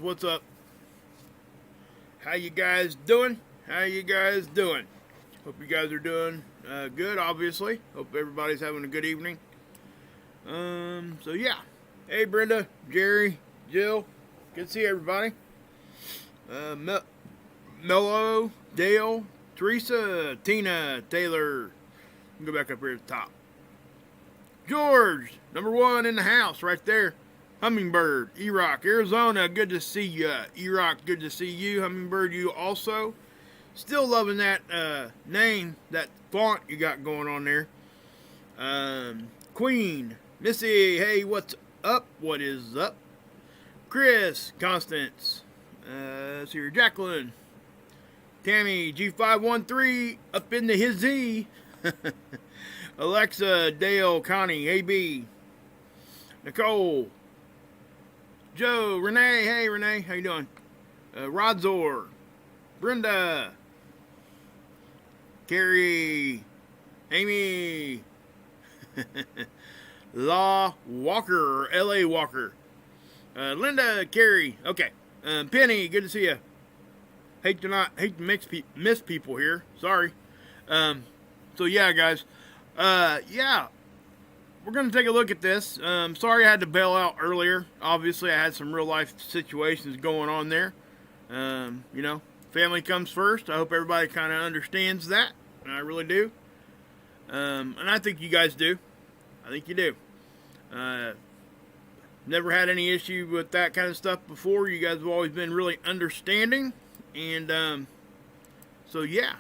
what's up? How you guys doing? How you guys doing? Hope you guys are doing good, obviously. Hope everybody's having a good evening. So yeah. Hey, Brenda, Jerry, Jill. Good to see everybody. Mello, Dale, Teresa, Tina, Taylor. Go back up here at the top. George, number 1 in the house right there. Hummingbird, E-Rock, Arizona, good to see you. E-Rock, good to see you. Hummingbird, you also. Still loving that name, that font you got going on there. Queen, Missy, hey, what's up? What is up? Chris, Constance, let's see here, Jacqueline, Tammy, G513, up in the hizzy. Alexa, Dale, Connie, AB, Nicole, Joe, Renee, hey Renee, how you doing? Rodzor, Brenda, Carrie, Amy, Law Walker, LA Walker, Linda, Carrie, okay, Penny, good to see you. Hate to miss people here, sorry. So yeah, guys, yeah, we're going to take a look at this. Sorry I had to bail out earlier. Obviously, I had some real life situations going on there. You know, family comes first. I hope everybody kind of understands that. I really do. And I think you guys do. I think you do. Never had any issue with that kind of stuff before. You guys have always been really understanding. And so, yeah.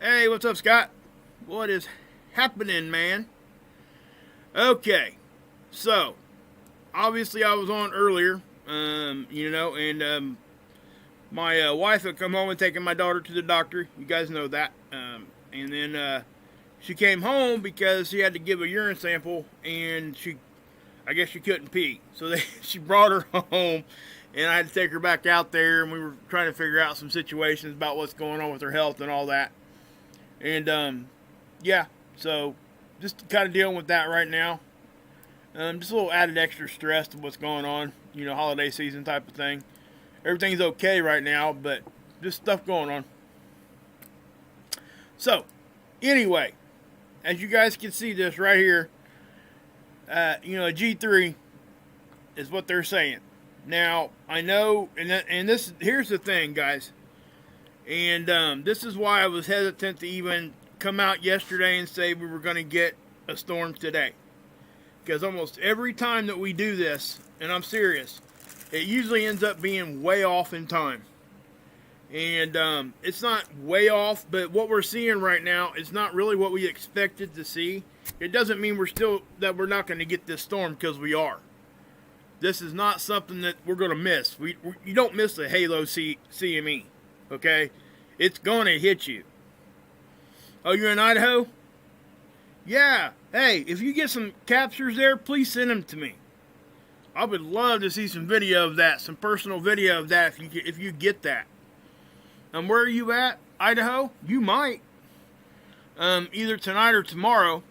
Hey, what's up, Scott? What is happening, man? Okay, so obviously I was on earlier, you know, and my wife had come home and taken my daughter to the doctor. You guys know that. And then she came home because she had to give a urine sample, and I guess she couldn't pee. So she brought her home, and I had to take her back out there, and we were trying to figure out some situations about what's going on with her health and all that. And yeah, so just kind of dealing with that right now. Just a little added extra stress to what's going on, you know, holiday season type of thing. Everything's okay right now, but just stuff going on. So, anyway, as you guys can see this right here, you know, a G3 is what they're saying. Now, I know, and this, here's the thing, guys, and this is why I was hesitant to even come out yesterday and say we were going to get a storm today, because almost every time that we do this, and I'm serious, it usually ends up being way off in time. And it's not way off, but what we're seeing right now is not really what we expected to see. It doesn't mean that we're not going to get this storm, because we are. This is not something that we're going to miss. You don't miss a Halo CME, okay? It's going to hit you. Oh, you're in Idaho? Yeah. Hey, if you get some captures there, please send them to me. I would love to see some video of that, some personal video of that if you get that. Where are you at? Idaho? You might. Either tonight or tomorrow.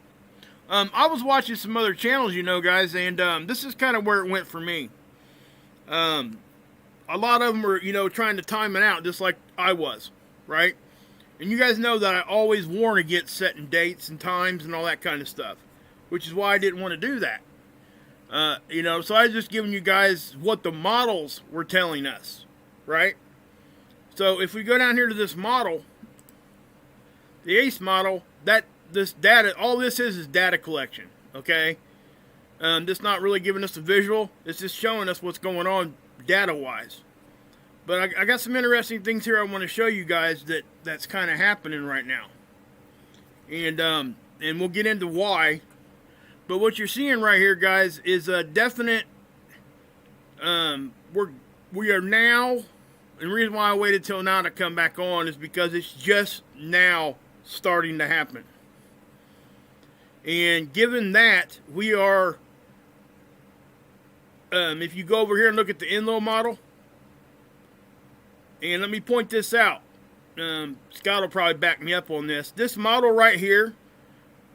I was watching some other channels, you know, guys, and this is kind of where it went for me. A lot of them were, you know, trying to time it out just like I was, right? And you guys know that I always warn against setting dates and times and all that kind of stuff, which is why I didn't want to do that. You know, so I was just giving you guys what the models were telling us, right? So if we go down here to this model, the ACE model, this data, all this is data collection, okay? This not really giving us a visual. It's just showing us what's going on data-wise. But I got some interesting things here I want to show you guys that's kind of happening right now. And we'll get into why. But what you're seeing right here, guys, is a definite, we are now, and the reason why I waited till now to come back on is because it's just now starting to happen. And given that, we are, if you go over here and look at the Enlow model, and let me point this out. Scott will probably back me up on this. This model right here,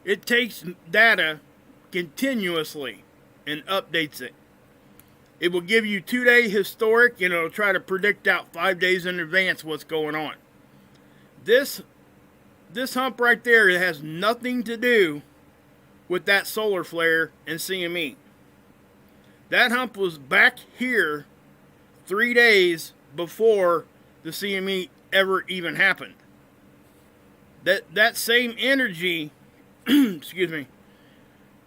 it takes data continuously and updates it. It will give you 2-day historic, and it'll try to predict out 5 days in advance what's going on. This hump right there, it has nothing to do with that solar flare and CME. That hump was back here 3 days before the CME ever even happened. That same energy, excuse me,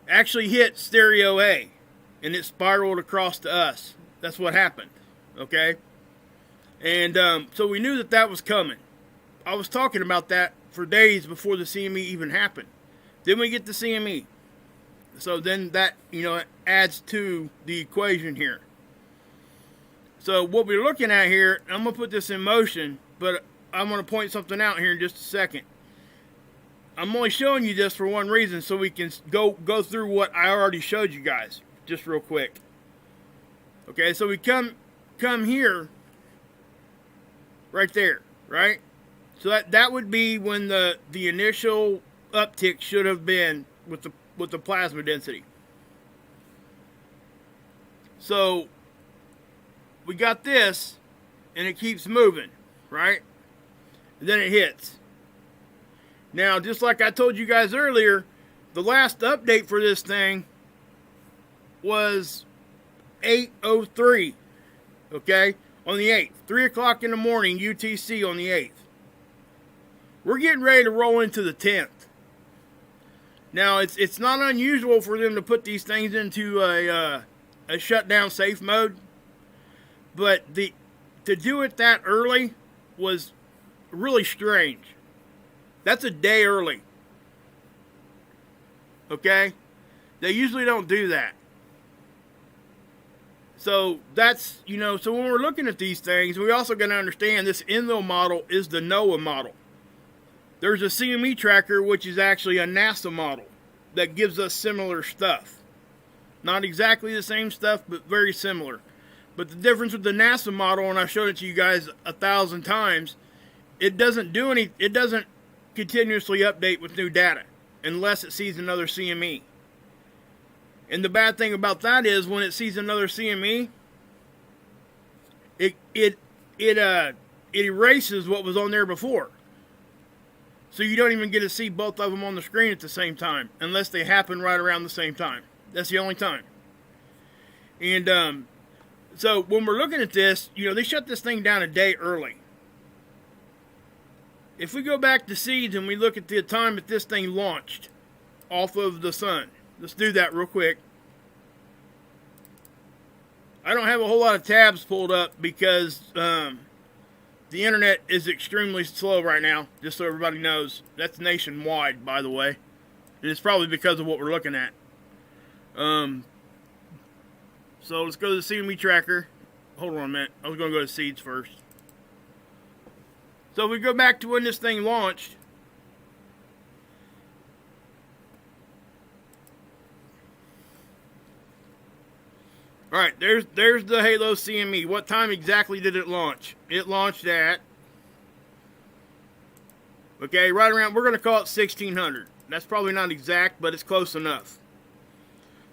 actually hit stereo A, and it spiraled across to us. That's what happened, okay? And so we knew that was coming. I was talking about that for days before the CME even happened. Then we get the CME. So then that, adds to the equation here. So what we're looking at here, I'm going to put this in motion, but I'm going to point something out here in just a second. I'm only showing you this for one reason, so we can go through what I already showed you guys, just real quick. Okay, so we come here, right there, right? So that would be when the initial uptick should have been with the plasma density. So we got this, and it keeps moving, right? And then it hits. Now, just like I told you guys earlier, the last update for this thing was 8:03, okay, on the 8th. 3 o'clock in the morning, UTC on the 8th. We're getting ready to roll into the 10th. Now, it's not unusual for them to put these things into a shutdown safe mode, but to do it that early was really strange. That's a day early. Okay? They usually don't do that. So that's, so when we're looking at these things, we also got to understand this Enlil model is the NOAA model. There's a CME tracker, which is actually a NASA model that gives us similar stuff. Not exactly the same stuff, but very similar. But the difference with the NASA model, and I showed it to you guys 1,000 times, it doesn't continuously update with new data unless it sees another CME. And the bad thing about that is when it sees another CME, it erases what was on there before. So you don't even get to see both of them on the screen at the same time unless they happen right around the same time. That's the only time. And so when we're looking at this, they shut this thing down a day early. If we go back to seeds and we look at the time that this thing launched off of the sun, let's do that real quick. I don't have a whole lot of tabs pulled up because the internet is extremely slow right now, just so everybody knows. That's nationwide, by the way. And it's probably because of what we're looking at. So let's go to the CME tracker. Hold on a minute. I was going to go to seeds first. So if we go back to when this thing launched, all right, there's the Halo CME. What time exactly did it launch? It launched at, okay, right around, we're going to call it 1600. That's probably not exact, but it's close enough.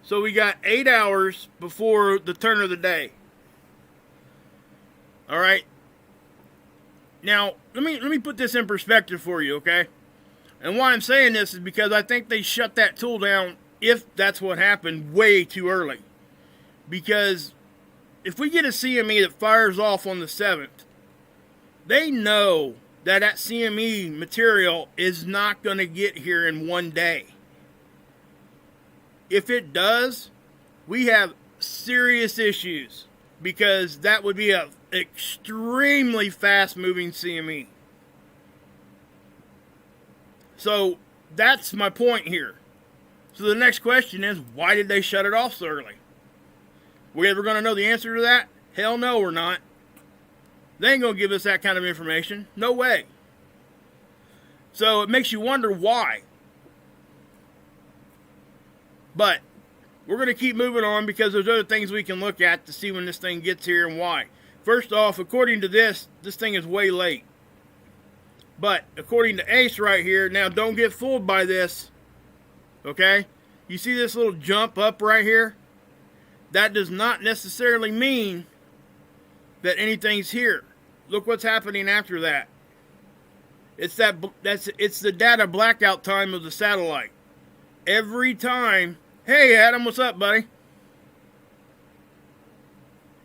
So we got 8 hours before the turn of the day. All right. Now, let me put this in perspective for you, okay? And why I'm saying this is because I think they shut that tool down, if that's what happened, way too early. Because if we get a CME that fires off on the 7th, they know that CME material is not going to get here in one day. If it does, we have serious issues, because that would be an extremely fast-moving CME. So that's my point here. So the next question is, why did they shut it off so early? We ever going to know the answer to that? Hell no, we're not. They ain't going to give us that kind of information. No way. So it makes you wonder why. But we're going to keep moving on, because there's other things we can look at to see when this thing gets here and why. First off, according to this thing is way late. But according to Ace right here, now don't get fooled by this. Okay? You see this little jump up right here? that does not necessarily mean that anything's here. Look what's happening after that. It's the data blackout time of the satellite. Every time. Hey Adam, what's up, buddy?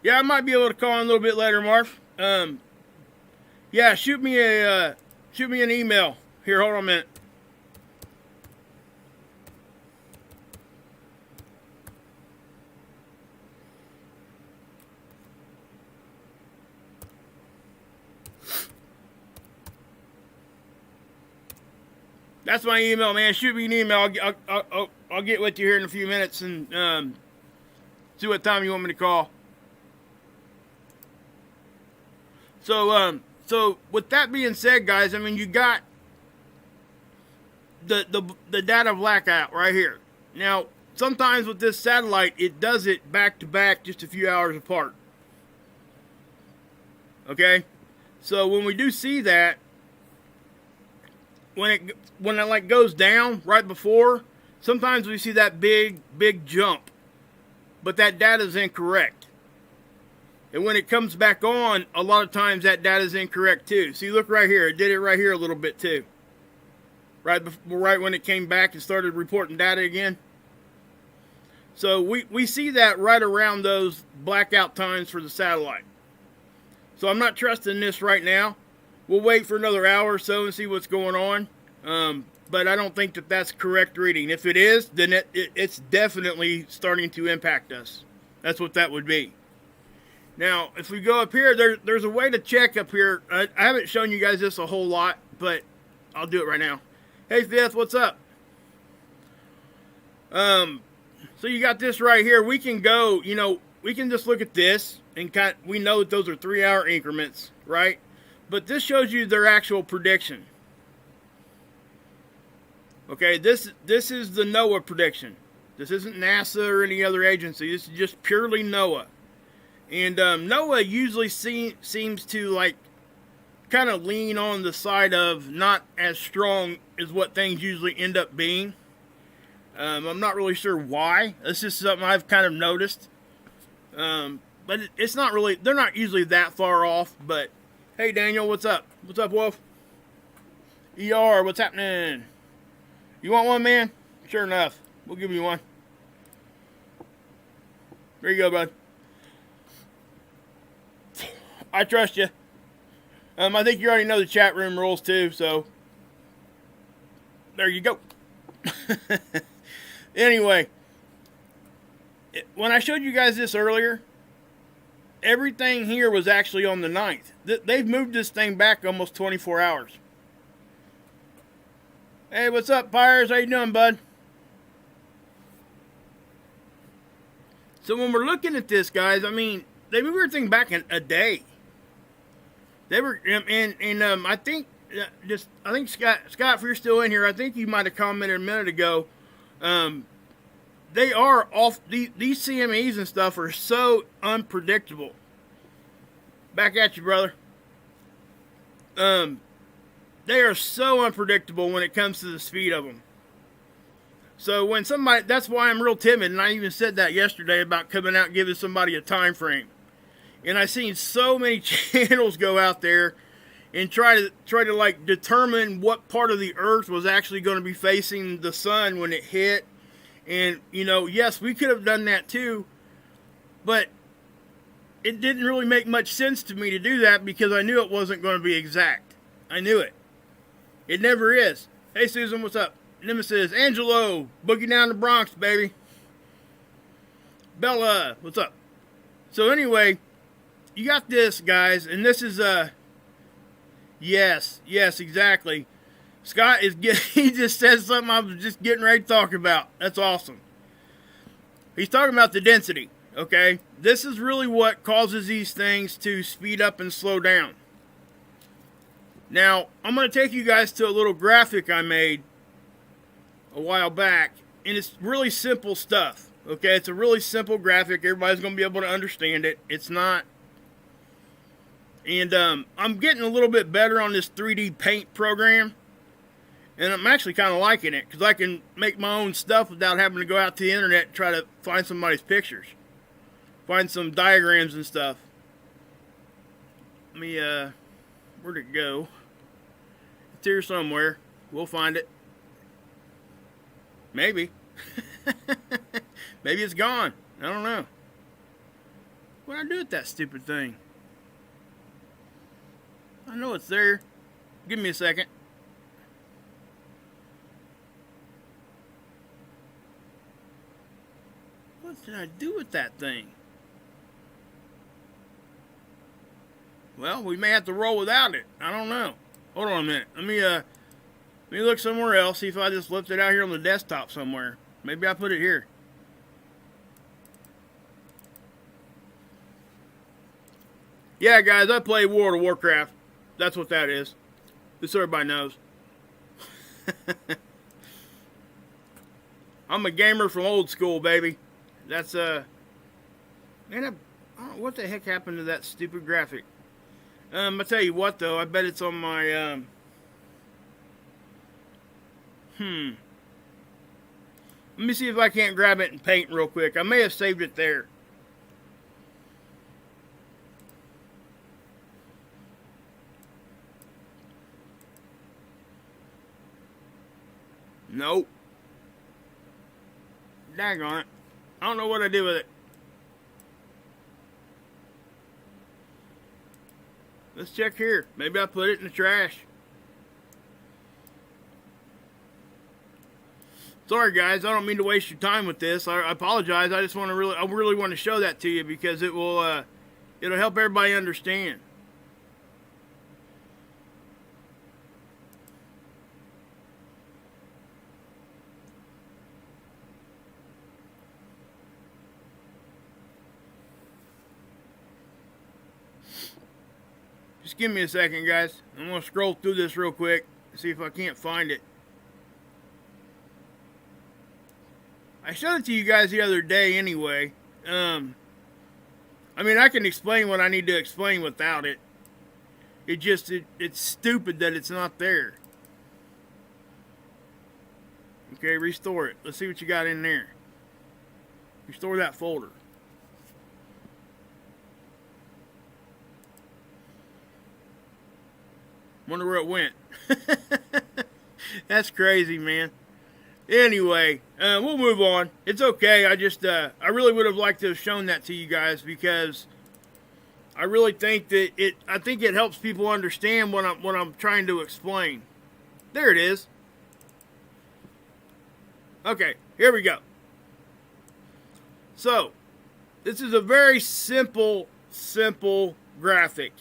Yeah, I might be able to call in a little bit later, Marv. Yeah, shoot me an email. Here, hold on a minute. That's my email, man. Shoot me an email. I'll get with you here in a few minutes and see what time you want me to call. So with that being said, guys, I mean, you got the data blackout right here. Now, sometimes with this satellite, it does it back to back, just a few hours apart. Okay, so when we do see that, when it like goes down right before, sometimes we see that big jump, but that data is incorrect. And when it comes back on, a lot of times that data is incorrect too. See, look right here. It did it right here a little bit too. Right when it came back and started reporting data again. So we see that right around those blackout times for the satellite. So I'm not trusting this right now. We'll wait for another hour or so and see what's going on. But I don't think that that's correct reading. If it is, then it's definitely starting to impact us. That's what that would be. Now, if we go up here, there's a way to check up here. I haven't shown you guys this a whole lot, but I'll do it right now. Hey, Fifth, what's up? So you got this right here. We can go, we can just look at this and we know that those are 3-hour increments, right? But this shows you their actual prediction. Okay, this is the NOAA prediction. This isn't NASA or any other agency. This is just purely NOAA. And NOAA usually seems to kind of lean on the side of not as strong as what things usually end up being. I'm not really sure why. This is something I've kind of noticed. But it's not really, they're not usually that far off. But hey, Daniel, what's up? What's up, Wolf? ER, what's happening? You want one, man? Sure enough. We'll give you one. There you go, bud. I trust you. I think you already know the chat room rules too, so there you go. Anyway, when I showed you guys this earlier, everything here was actually on the 9th. They've moved this thing back almost 24 hours. Hey, what's up, Pyres? How you doing, bud? So when we're looking at this, guys, I mean, they moved everything back in a day. They were, and I think Scott, if you're still in here, I think you might have commented a minute ago. They are off. These CMEs and stuff are so unpredictable. Back at you, brother. They are so unpredictable when it comes to the speed of them. So when somebody, that's why I'm real timid, and I even said that yesterday about coming out and giving somebody a time frame. And I've seen so many channels go out there and try to determine what part of the earth was actually going to be facing the sun when it hit. And, yes, we could have done that too, but it didn't really make much sense to me to do that because I knew it wasn't going to be exact. I knew it. It never is. Hey, Susan, what's up? Nemesis, Angelo, Boogie Down the Bronx, baby. Bella, what's up? So anyway, you got this, guys, and this is, yes, exactly. Scott he just said something I was just getting ready to talk about. That's awesome. He's talking about the density, okay? This is really what causes these things to speed up and slow down. Now, I'm going to take you guys to a little graphic I made a while back, and it's really simple stuff, okay? It's a really simple graphic. Everybody's going to be able to understand it. It's not. And I'm getting a little bit better on this 3D paint program. And I'm actually kind of liking it because I can make my own stuff without having to go out to the internet and try to find somebody's pictures. find some diagrams and stuff. Let me, where'd it go? It's here somewhere. We'll find it. Maybe. Maybe it's gone. I don't know. What did I do with that stupid thing? I know it's there. Give me a second. What did I do with that thing? Well, we may have to roll without it. I don't know. Hold on a minute. Let me look somewhere else. See if I just left it out here on the desktop somewhere. Maybe I put it here. Yeah, guys, I play World of Warcraft. That's what that is. Just so everybody knows. I'm a gamer from old school, baby. That's, man, I don't know what the heck happened to that stupid graphic. I tell you what, though, I bet it's on my, Let me see if I can't grab it and paint real quick. I may have saved it there. Nope. Daggone it. I don't know what I did with it. Let's check here. Maybe I put it in the trash. Sorry guys, I don't mean to waste your time with this. I apologize. I just want to really want to show that to you because it will it'll help everybody understand. Just give me a second, guys. I'm going to scroll through this real quick and see if I can't find it. I showed it to you guys the other day anyway. I mean, I can explain what I need to explain without it. It's stupid that it's not there. Okay, restore it. Let's see what you got in there. Restore that folder. Wonder where it went. That's crazy, man. Anyway, we'll move on. It's okay. I really would have liked to have shown that to you guys because I really think that I think it helps people understand what I'm trying to explain. There it is. Okay, here we go. So, this is a very simple graphic.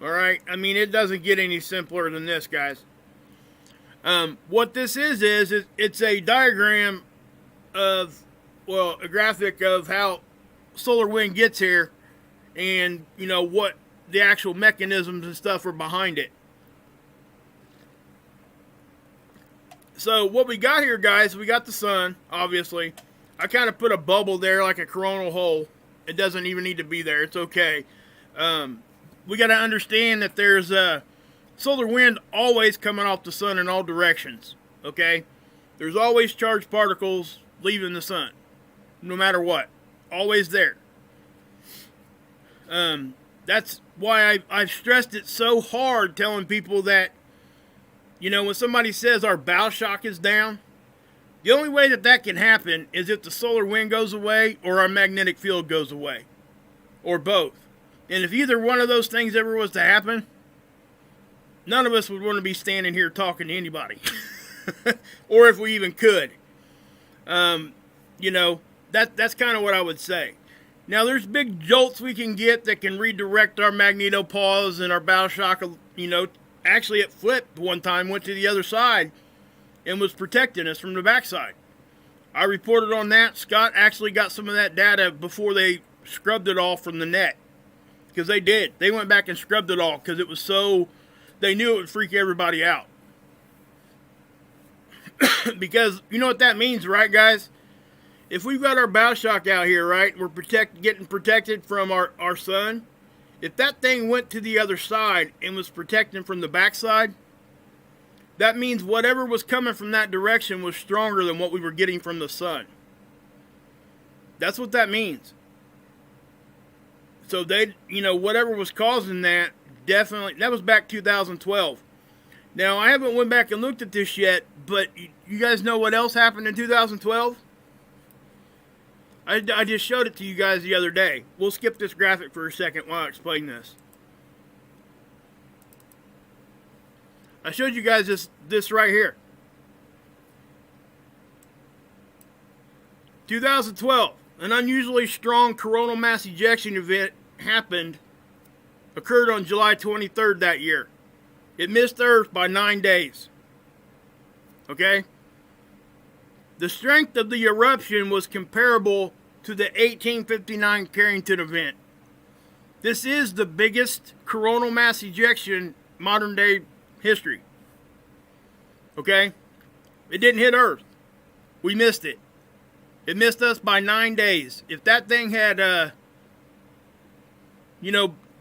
Alright, I mean, it doesn't get any simpler than this, guys. What this is it's a diagram of, well, a graphic of how solar wind gets here and, you know, what the actual mechanisms and stuff are behind it. So, what we got here, guys, we got the sun, obviously. I kind of put a bubble there like a coronal hole. It doesn't even need to be there. It's okay. We got to understand that there's solar wind always coming off the sun in all directions, okay? There's always charged particles leaving the sun, no matter what. Always there. That's why I've stressed it so hard telling people that, you know, when somebody says our bow shock is down, the only way that can happen is if the solar wind goes away or our magnetic field goes away, or both. And if either one of those things ever was to happen, none of us would want to be standing here talking to anybody. Or if we even could. You know, that's kind of what I would say. Now, there's big jolts we can get that can redirect our magnetopause and our bow shock. You know, actually it flipped one time, went to the other side, and was protecting us from the backside. I reported on that. Scott actually got some of that data before they scrubbed it all from the net. Because they did. They went back and scrubbed it all because it was so... They knew it would freak everybody out. Because you know what that means, right, guys? If we've got our bow shock out here, right, we're getting protected from our sun. If that thing went to the other side and was protecting from the backside, that means whatever was coming from that direction was stronger than what we were getting from the sun. That's what that means. So they, whatever was causing that, definitely, that was back 2012. Now, I haven't went back and looked at this yet, but you guys know what else happened in 2012? I just showed it to you guys the other day. We'll skip this graphic for a second while I explain this. I showed you guys this right here. 2012, an unusually strong coronal mass ejection event occurred on July 23rd that year. It missed Earth by 9 days. Okay? The strength of the eruption was comparable to the 1859 Carrington event. This is the biggest coronal mass ejection modern day history. Okay? It didn't hit Earth. We missed it. It missed us by 9 days. If that thing had,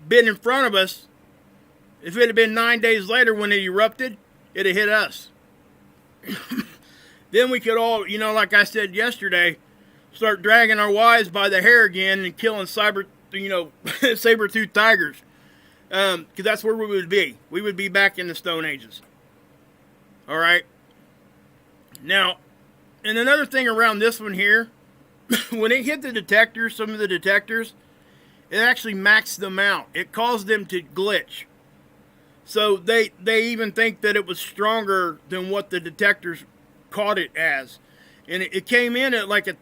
been in front of us, if it had been 9 days later when it erupted, it'd have hit us. Then we could all, like I said yesterday, start dragging our wives by the hair again and killing saber-toothed tigers. Because that's where we would be. We would be back in the Stone Ages. All right? Now, and another thing around this one here, when it hit the detectors, some of the detectors, it actually maxed them out. It caused them to glitch. So they even think that it was stronger than what the detectors caught it as. And it came in at like an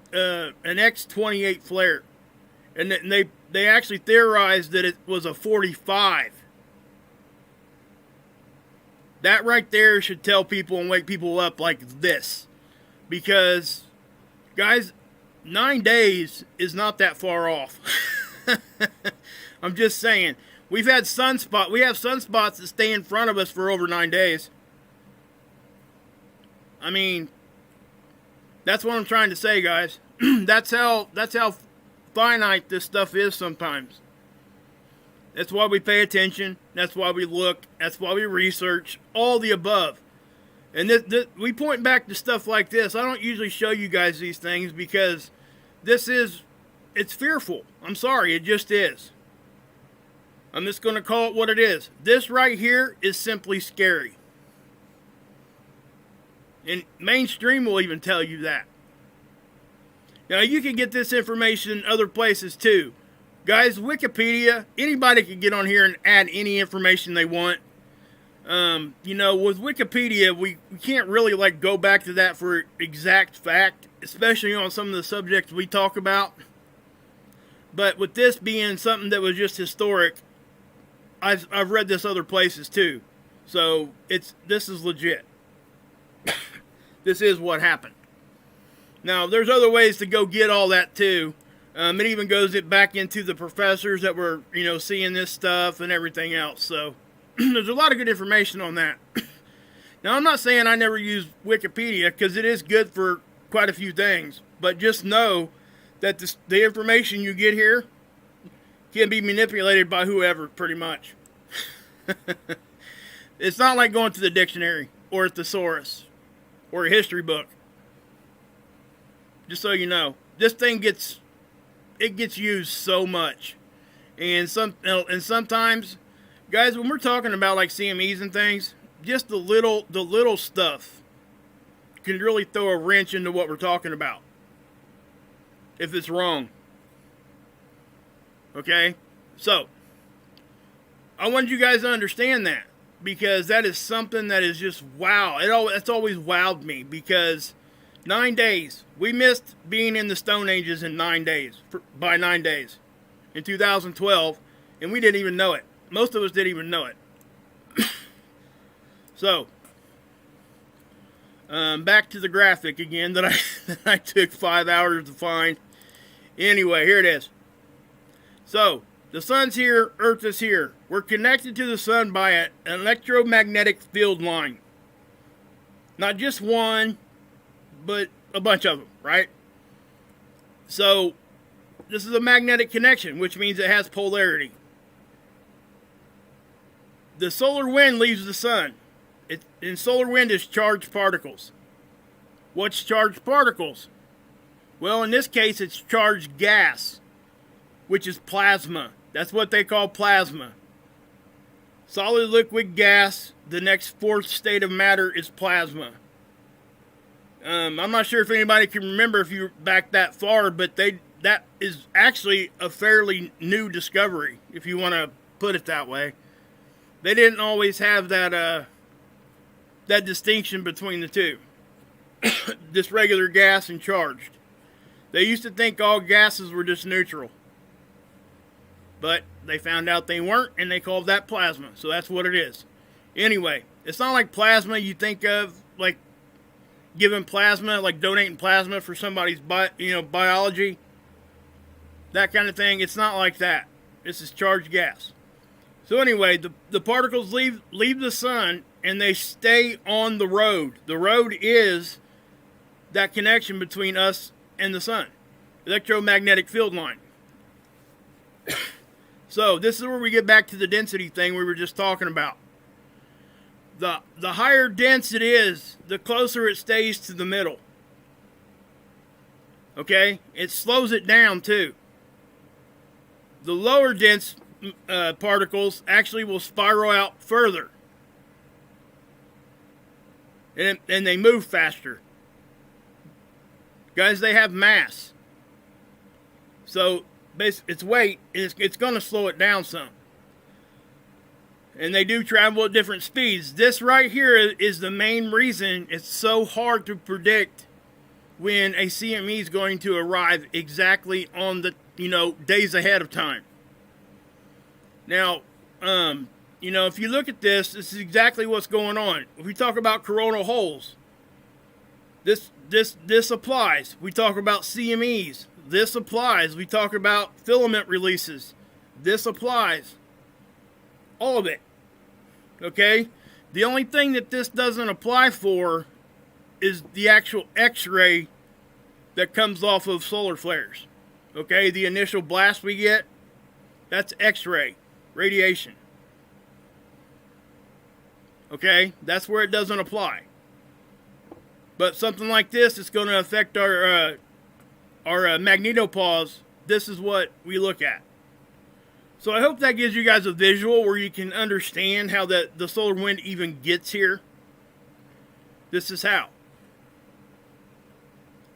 X28 flare. And they actually theorized that it was a 45. That right there should tell people and wake people up like this. Because, guys, 9 days is not that far off. I'm just saying. We have sunspots that stay in front of us for over 9 days. I mean, that's what I'm trying to say, guys. That's how finite this stuff is sometimes. That's why we pay attention. That's why we look. That's why we research. All the above. And we point back to stuff like this. I don't usually show you guys these things because it's fearful. I'm sorry, it just is. I'm just going to call it what it is. This right here is simply scary. And mainstream will even tell you that. Now, you can get this information in other places too. Guys, Wikipedia, anybody can get on here and add any information they want. With Wikipedia, we can't really go back to that for exact fact, especially on some of the subjects we talk about. But with this being something that was just historic, I've read this other places too. So this is legit. This is what happened. Now, there's other ways to go get all that too. It even goes back into the professors that were, seeing this stuff and everything else. So there's a lot of good information on that. Now, I'm not saying I never use Wikipedia because it is good for quite a few things. But just know that the information you get here can be manipulated by whoever, pretty much. It's not like going to the dictionary or a thesaurus or a history book. Just so you know, this thing gets used so much, and sometimes, guys, when we're talking about like CMEs and things, just the little stuff can really throw a wrench into what we're talking about if it's wrong. Okay, so I wanted you guys to understand that because that is something that is just wow. It's always wowed me because 9 days. We missed being in the Stone Ages in 9 days. By 9 days. In 2012. And we didn't even know it. Most of us didn't even know it. So. Back to the graphic again that I took 5 hours to find. Anyway, here it is. So. The sun's here. Earth is here. We're connected to the sun by an electromagnetic field line. Not just one, but a bunch of them, right? So, this is a magnetic connection, which means it has polarity. The solar wind leaves the sun. And solar wind is charged particles. What's charged particles? Well, in this case, it's charged gas, which is plasma. That's what they call plasma. Solid, liquid, gas. The next fourth state of matter is plasma. I'm not sure if anybody can remember if you're back that far, but that is actually a fairly new discovery, if you want to put it that way. They didn't always have that distinction between the two. Just regular gas and charged. They used to think all gases were just neutral. But they found out they weren't, and they called that plasma. So that's what it is. Anyway, it's not like plasma you think of, like giving plasma, like donating plasma for somebody's biology. That kind of thing. It's not like that. This is charged gas. So anyway, the particles leave the sun, and they stay on the road. The road is that connection between us and the sun. Electromagnetic field line. So this is where we get back to the density thing we were just talking about. The higher dense it is, the closer it stays to the middle. Okay? It slows it down too. The lower dense particles actually will spiral out further. And they move faster. Guys, they have mass. So its weight, it's going to slow it down some. And they do travel at different speeds. This right here is the main reason it's so hard to predict when a CME is going to arrive exactly on the, days ahead of time. Now, if you look at this is exactly what's going on. If we talk about coronal holes, this applies. We talk about CMEs. This applies. We talk about filament releases. This applies. All of it. Okay? The only thing that this doesn't apply for is the actual X-ray that comes off of solar flares. Okay? The initial blast we get, that's X-ray. Radiation. Okay? That's where it doesn't apply. But something like this is going to affect our magnetopause. This is what we look at. So I hope that gives you guys a visual where you can understand how the solar wind even gets here. This is how.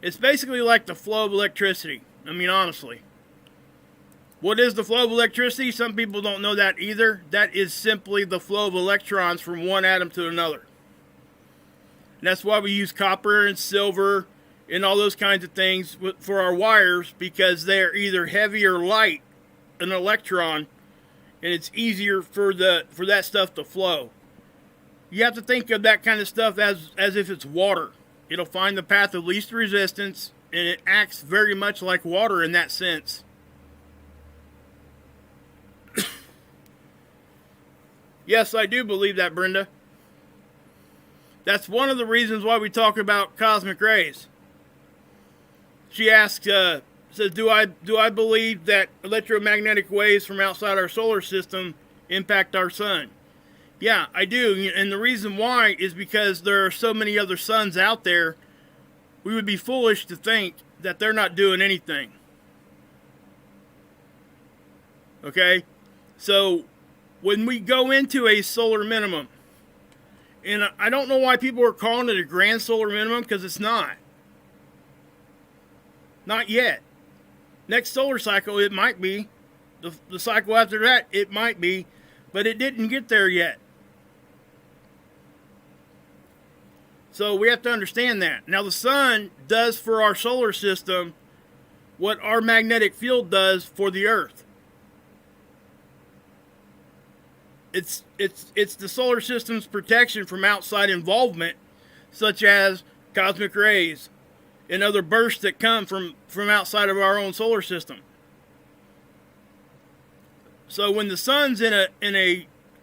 It's basically like the flow of electricity. I mean, honestly. What is the flow of electricity? Some people don't know that either. That is simply the flow of electrons from one atom to another. And that's why we use copper and silver and all those kinds of things for our wires, because they're either heavy or light an electron, and it's easier for that stuff to flow. You have to think of that kind of stuff as if it's water. It'll find the path of least resistance, and it acts very much like water in that sense. Yes, I do believe that, Brenda. That's one of the reasons why we talk about cosmic rays. She asked, says, do I believe that electromagnetic waves from outside our solar system impact our sun? Yeah, I do. And the reason why is because there are so many other suns out there, we would be foolish to think that they're not doing anything. Okay? So, when we go into a solar minimum, and I don't know why people are calling it a grand solar minimum, because it's not. Not yet. Next solar cycle, it might be. The cycle after that, it might be. But it didn't get there yet. So we have to understand that. Now the sun does for our solar system what our magnetic field does for the Earth. It's the solar system's protection from outside involvement, such as cosmic rays and other bursts that come from outside of our own solar system. So when the sun's in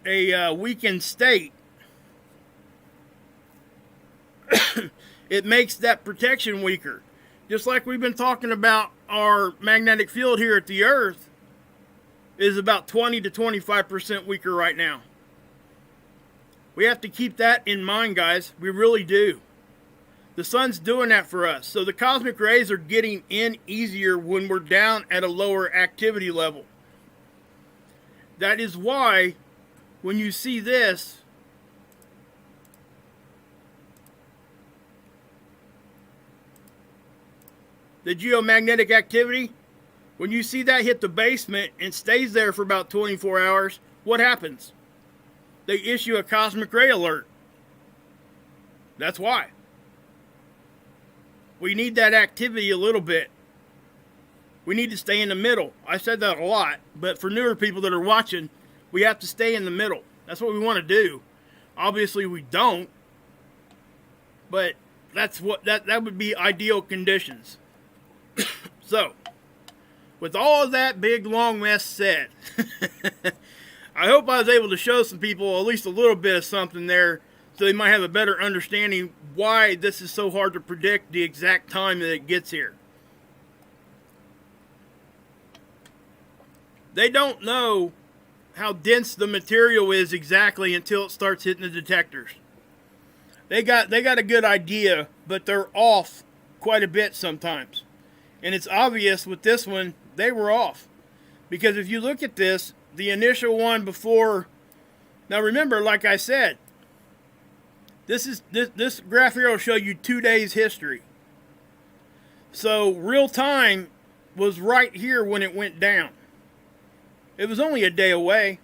a weakened state, it makes that protection weaker. Just like we've been talking about, our magnetic field here at the Earth is about 20 to 25% weaker right now. We have to keep that in mind, guys. We really do. The sun's doing that for us. So the cosmic rays are getting in easier when we're down at a lower activity level. That is why when you see this, the geomagnetic activity, when you see that hit the basement and stays there for about 24 hours, what happens? They issue a cosmic ray alert. That's why. We need that activity a little bit. We need to stay in the middle. I said that a lot, but for newer people that are watching, we have to stay in the middle. That's what we want to do. Obviously we don't, but that's what that would be ideal conditions. So, with all of that big long mess said, I hope I was able to show some people at least a little bit of something there, so they might have a better understanding why this is so hard to predict the exact time that it gets here. They don't know how dense the material is exactly until it starts hitting the detectors. They got a good idea, but they're off quite a bit sometimes. And it's obvious with this one, they were off. Because if you look at this, the initial one before... Now remember, like I said, this graph here will show you 2 days history. So real time was right here when it went down. It was only a day away.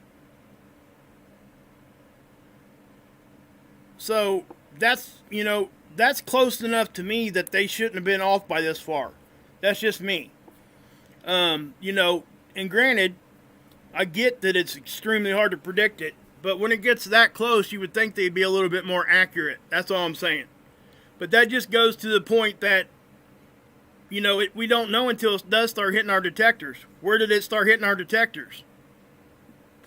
So that's, that's close enough to me that they shouldn't have been off by this far. That's just me. And granted, I get that it's extremely hard to predict it, but when it gets that close, you would think they'd be a little bit more accurate. That's all I'm saying. But that just goes to the point that, we don't know until it does start hitting our detectors. Where did it start hitting our detectors?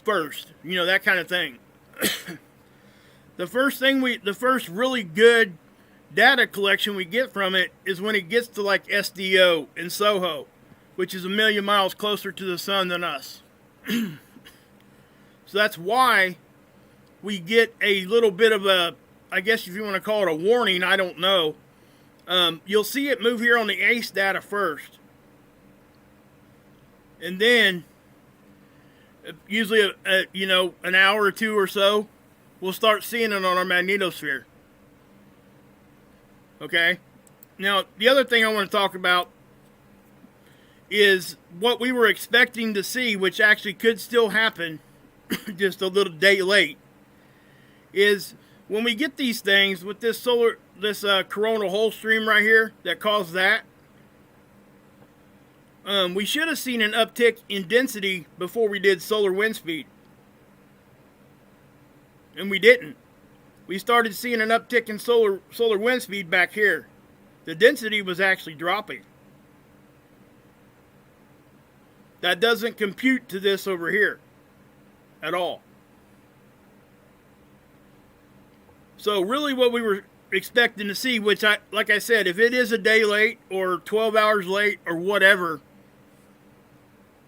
First, that kind of thing. The first really good data collection we get from it is when it gets to like SDO in Soho, which is 1,000,000 miles closer to the sun than us. So that's why we get a little bit of a, I guess if you want to call it a warning, I don't know. You'll see it move here on the ACE data first. And then, usually, an hour or two or so, we'll start seeing it on our magnetosphere. Okay? Now, the other thing I want to talk about is what we were expecting to see, which actually could still happen, just a little day late, is when we get these things with this coronal hole stream right here that caused that, we should have seen an uptick in density before we did solar wind speed. And we didn't. We started seeing an uptick in solar wind speed back here. The density was actually dropping. That doesn't compute to this over here at all. So really what we were expecting to see, which like I said, if it is a day late or 12 hours late or whatever,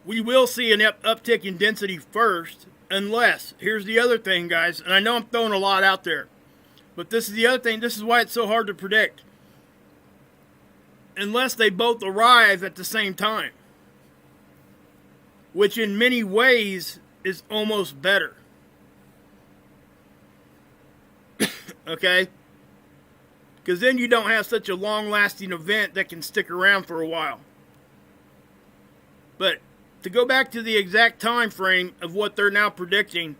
we will see an uptick in density first, unless, here's the other thing, guys, and I know I'm throwing a lot out there, but this is the other thing, this is why it's so hard to predict. Unless they both arrive at the same time, which in many ways is almost better. Okay? Because then you don't have such a long-lasting event that can stick around for a while. But to go back to the exact time frame of what they're now predicting,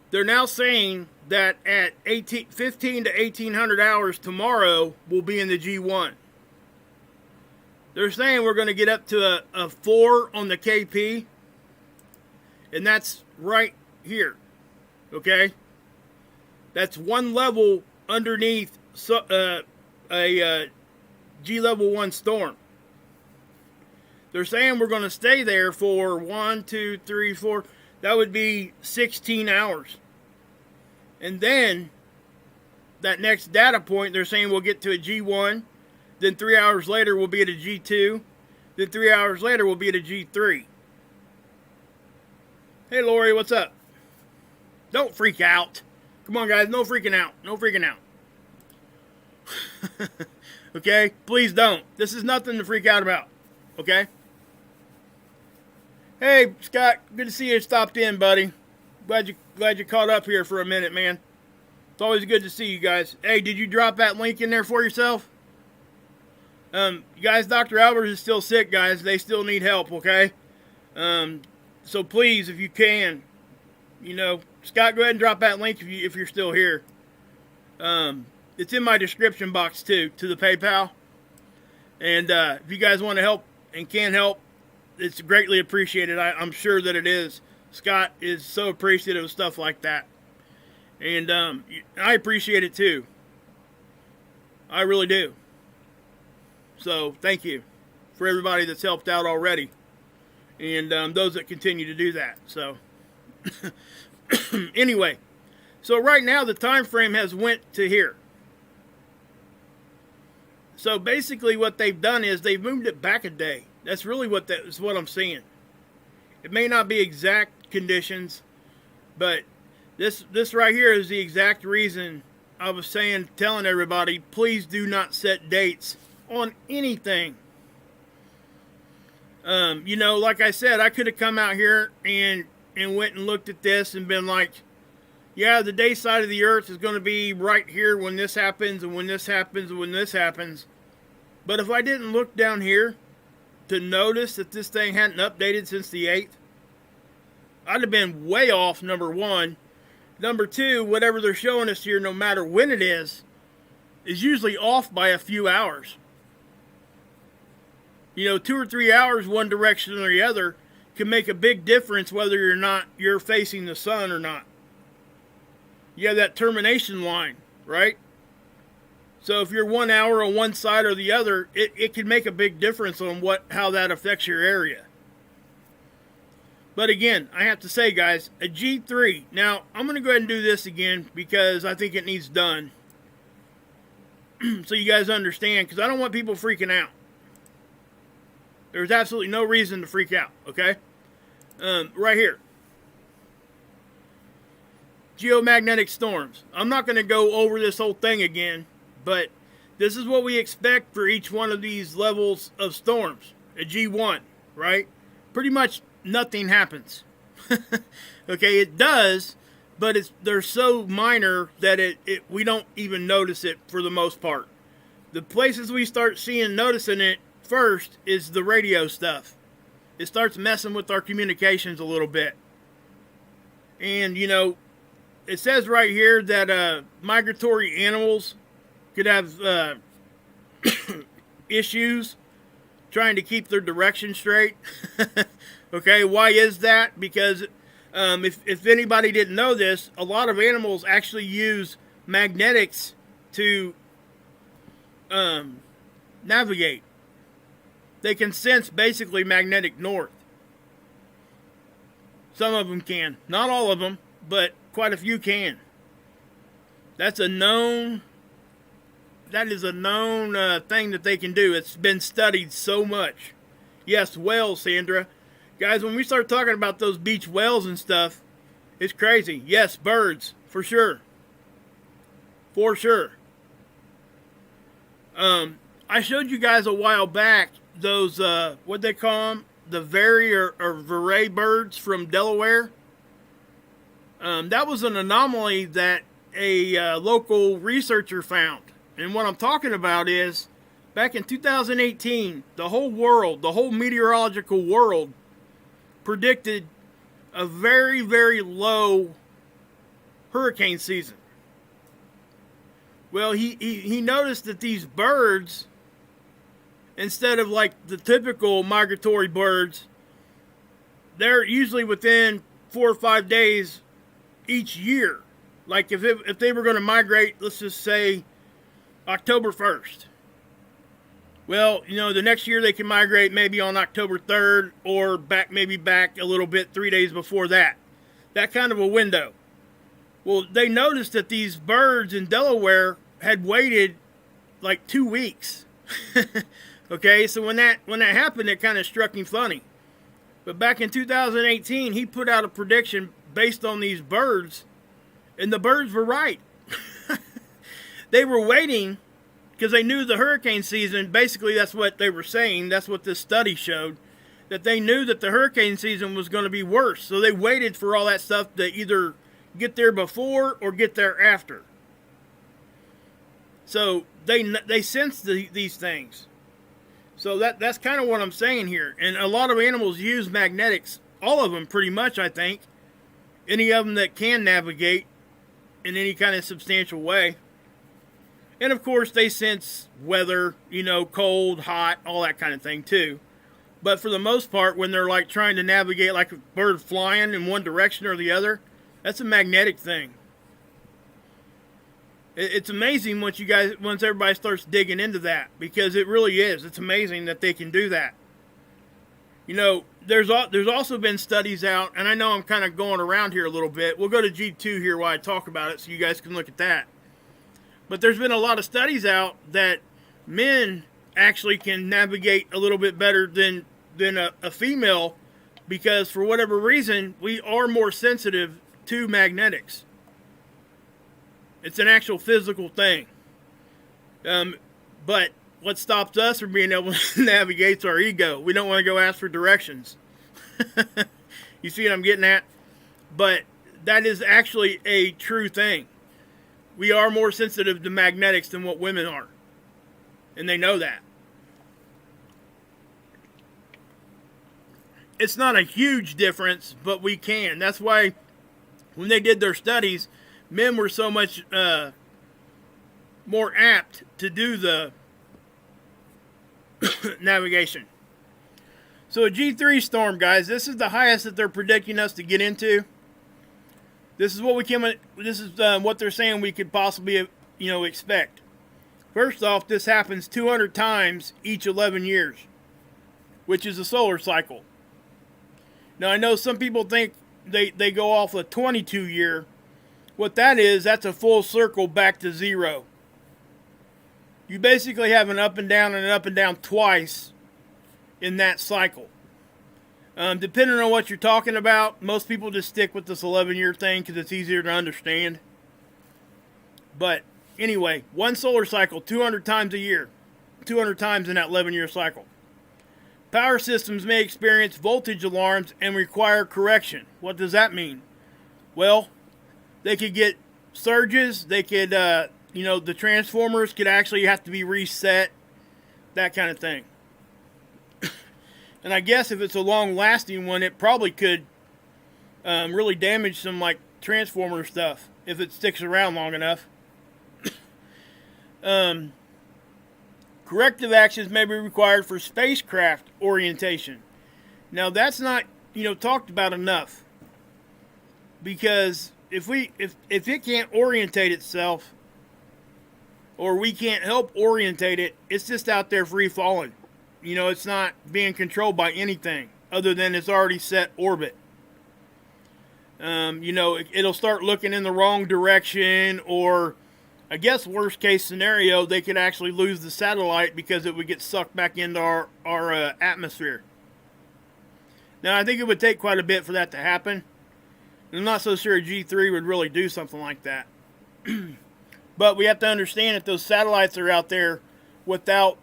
they're now saying that at 15 to 1800 hours tomorrow, we'll be in the G1. They're saying we're going to get up to a 4 on the KP, and that's right here. Okay? That's one level underneath a G level 1 storm. They're saying we're going to stay there for 1, 2, 3, 4. That would be 16 hours. And then, that next data point, they're saying we'll get to a G1. Then 3 hours later, we'll be at a G2. Then 3 hours later, we'll be at a G3. Hey, Lori, what's up? Don't freak out. Come on, guys. No freaking out. No freaking out. Okay? Please don't. This is nothing to freak out about. Okay? Hey, Scott, good to see you stopped in, buddy. Glad you caught up here for a minute, man. It's always good to see you guys. Hey, did you drop that link in there for yourself? Guys, Dr. Albert is still sick, guys. They still need help, okay? So please, if you can, Scott, go ahead and drop that link if you're still here. It's in my description box, too, to the PayPal. And if you guys want to help and can help, it's greatly appreciated. I'm sure that it is. Scott is so appreciative of stuff like that. And I appreciate it, too. I really do. So, thank you for everybody that's helped out already. And those that continue to do that. So, anyway. So, right now, the time frame has went to here. So, basically, what they've done is they've moved it back a day. That's really what I'm seeing. It may not be exact conditions, but this right here is the exact reason I was telling everybody, please do not set dates on anything. Like I said, I could have come out here and went and looked at this and been like, yeah, the day side of the earth is going to be right here when this happens and when this happens and when this happens. But if I didn't look down here to notice that this thing hadn't updated since the 8th, I'd have been way off, number one. Number two, whatever they're showing us here, no matter when it is usually off by a few hours. 2 or 3 hours one direction or the other can make a big difference whether you're facing the sun or not. You have that termination line, right? So if you're 1 hour on one side or the other, it can make a big difference on how that affects your area. But again, I have to say, guys, a G3. Now, I'm going to go ahead and do this again because I think it needs done. So you guys understand, because I don't want people freaking out. There's absolutely no reason to freak out, okay? Right here. Geomagnetic storms. I'm not going to go over this whole thing again, but this is what we expect for each one of these levels of storms. A G1, right? Pretty much nothing happens. Okay, it does, but they're so minor that we don't even notice it for the most part. The places we start noticing it first is the radio stuff. It starts messing with our communications a little bit. And, it says right here that migratory animals could have issues trying to keep their direction straight. Okay, why is that? Because if anybody didn't know this, a lot of animals actually use magnetics to navigate. They can sense basically magnetic north. Some of them can. Not all of them, but quite a few can. That is a known thing that they can do. It's been studied so much. Yes, whales, Sandra. Guys, when we start talking about those beach whales and stuff, it's crazy. Yes, birds, for sure. For sure. I showed you guys a while back those, what they call them? The Very or Veray birds from Delaware. That was an anomaly that a local researcher found. And what I'm talking about is, back in 2018, the whole meteorological world, predicted a very, very low hurricane season. Well, he noticed that these birds, instead of like the typical migratory birds, they're usually within 4 or 5 days each year. Like if they were going to migrate, let's just say October 1st. Well, the next year they can migrate maybe on October 3rd or maybe back a little bit 3 days before that. That kind of a window. Well, they noticed that these birds in Delaware had waited like 2 weeks. Okay, so when that happened, it kind of struck him funny. But back in 2018, he put out a prediction based on these birds, and the birds were right. They were waiting because they knew the hurricane season, basically that's what they were saying, that's what this study showed, that they knew that the hurricane season was going to be worse. So they waited for all that stuff to either get there before or get there after. So they sense these things. So that's kind of what I'm saying here. And a lot of animals use magnetics, all of them pretty much, I think. Any of them that can navigate in any kind of substantial way. And of course they sense weather, you know, cold, hot, all that kind of thing too. But for the most part, when they're like trying to navigate like a bird flying in one direction or the other, that's a magnetic thing. It's amazing once everybody starts digging into that, because it really is. It's amazing that they can do that. You know, there's also been studies out, and I know I'm kind of going around here a little bit. We'll go to G2 here while I talk about it so you guys can look at that. But there's been a lot of studies out that men actually can navigate a little bit better than a female, because for whatever reason, we are more sensitive to magnetics. It's an actual physical thing. But what stops us from being able to navigate is our ego. We don't want to go ask for directions. You see what I'm getting at? But that is actually a true thing. We are more sensitive to magnetics than what women are. And they know that. It's not a huge difference, but we can. That's why when they did their studies, men were so much more apt to do the navigation. So a G3 storm, guys, this is the highest that they're predicting us to get into. This is what what they're saying we could possibly, expect. First off, this happens 200 times each 11 years, which is a solar cycle. Now, I know some people think they go off a 22-year. What that is, that's a full circle back to zero. You basically have an up and down and an up and down twice in that cycle. Depending on what you're talking about, most people just stick with this 11-year thing because it's easier to understand. But anyway, one solar cycle, 200 times a year. 200 times in that 11-year cycle. Power systems may experience voltage alarms and require correction. What does that mean? Well, they could get surges. They could, the transformers could actually have to be reset. That kind of thing. And I guess if it's a long-lasting one, it probably could really damage some, like, transformer stuff if it sticks around long enough. Corrective actions may be required for spacecraft orientation. Now, that's not, talked about enough. Because if it can't orientate itself, or we can't help orientate it, it's just out there free falling. It's not being controlled by anything other than its already set orbit. It'll start looking in the wrong direction, or I guess worst case scenario, they could actually lose the satellite because it would get sucked back into our atmosphere. Now, I think it would take quite a bit for that to happen. I'm not so sure a G3 would really do something like that. But we have to understand that those satellites are out there without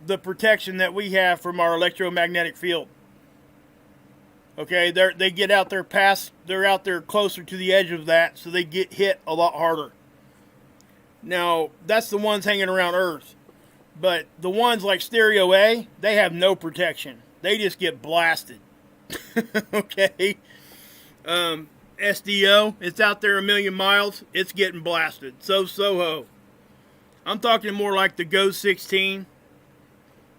the protection that we have from our electromagnetic field. Okay, they get out there they're out there closer to the edge of that, so they get hit a lot harder. Now, that's the ones hanging around Earth. But the ones like Stereo A, they have no protection. They just get blasted. Okay? SDO, it's out there a million miles. It's getting blasted. Soho. I'm talking more like the Go 16,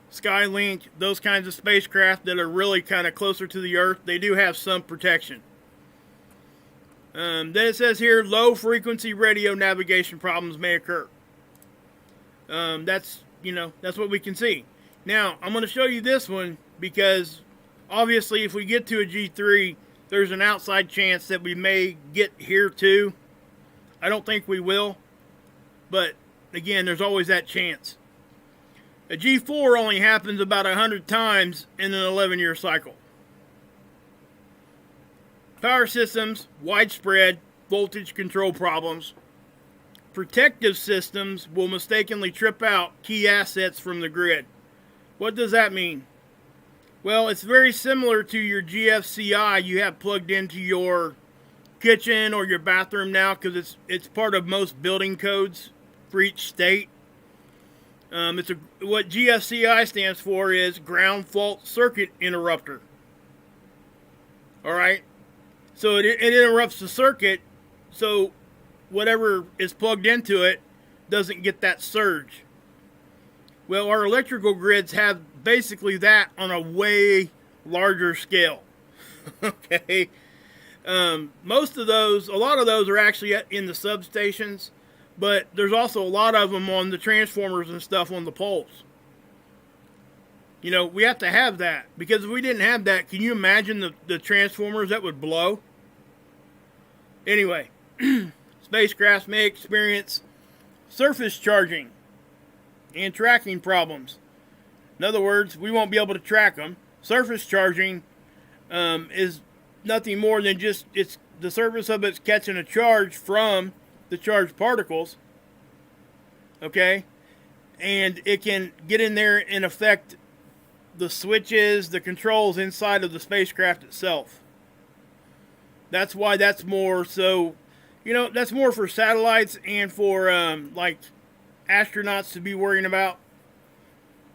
Skylink, those kinds of spacecraft that are really kind of closer to the Earth. They do have some protection. Then it says here, low frequency radio navigation problems may occur. That's what we can see. Now, I'm going to show you this one because obviously if we get to a G3, there's an outside chance that we may get here too. I don't think we will, but again, there's always that chance. A G4 only happens about 100 times in an 11-year cycle. Power systems, widespread voltage control problems, protective systems will mistakenly trip out key assets from the grid. What does that mean? Well, it's very similar to your GFCI you have plugged into your kitchen or your bathroom now, because it's part of most building codes for each state. What GFCI stands for is ground fault circuit interrupter. All right, so it interrupts the circuit, so whatever is plugged into it doesn't get that surge. Well, our electrical grids have basically that on a way larger scale. Okay. A lot of those are actually in the substations, but there's also a lot of them on the transformers and stuff on the poles. You know, we have to have that, because if we didn't have that, can you imagine the transformers that would blow? Anyway, spacecrafts may experience surface charging and tracking problems. In other words, we won't be able to track them. Surface charging is nothing more than just the surface of it's catching a charge from the charged particles. Okay? And it can get in there and affect the switches, the controls inside of the spacecraft itself. That's why that's more so, that's more for satellites and for like astronauts to be worrying about.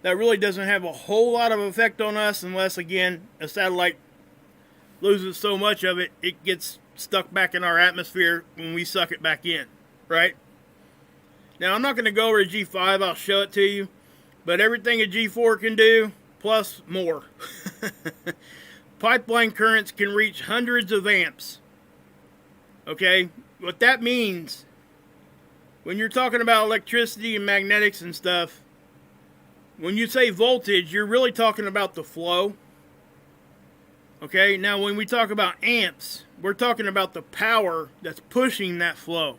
That really doesn't have a whole lot of effect on us unless, again, a satellite loses so much of it, it gets stuck back in our atmosphere when we suck it back in, right? Now, I'm not going to go over to G5, I'll show it to you, but everything a G4 can do, plus more. Pipeline currents can reach hundreds of amps. Okay? What that means, when you're talking about electricity and magnetics and stuff, when you say voltage, you're really talking about the flow. Okay? Now, when we talk about amps, we're talking about the power that's pushing that flow.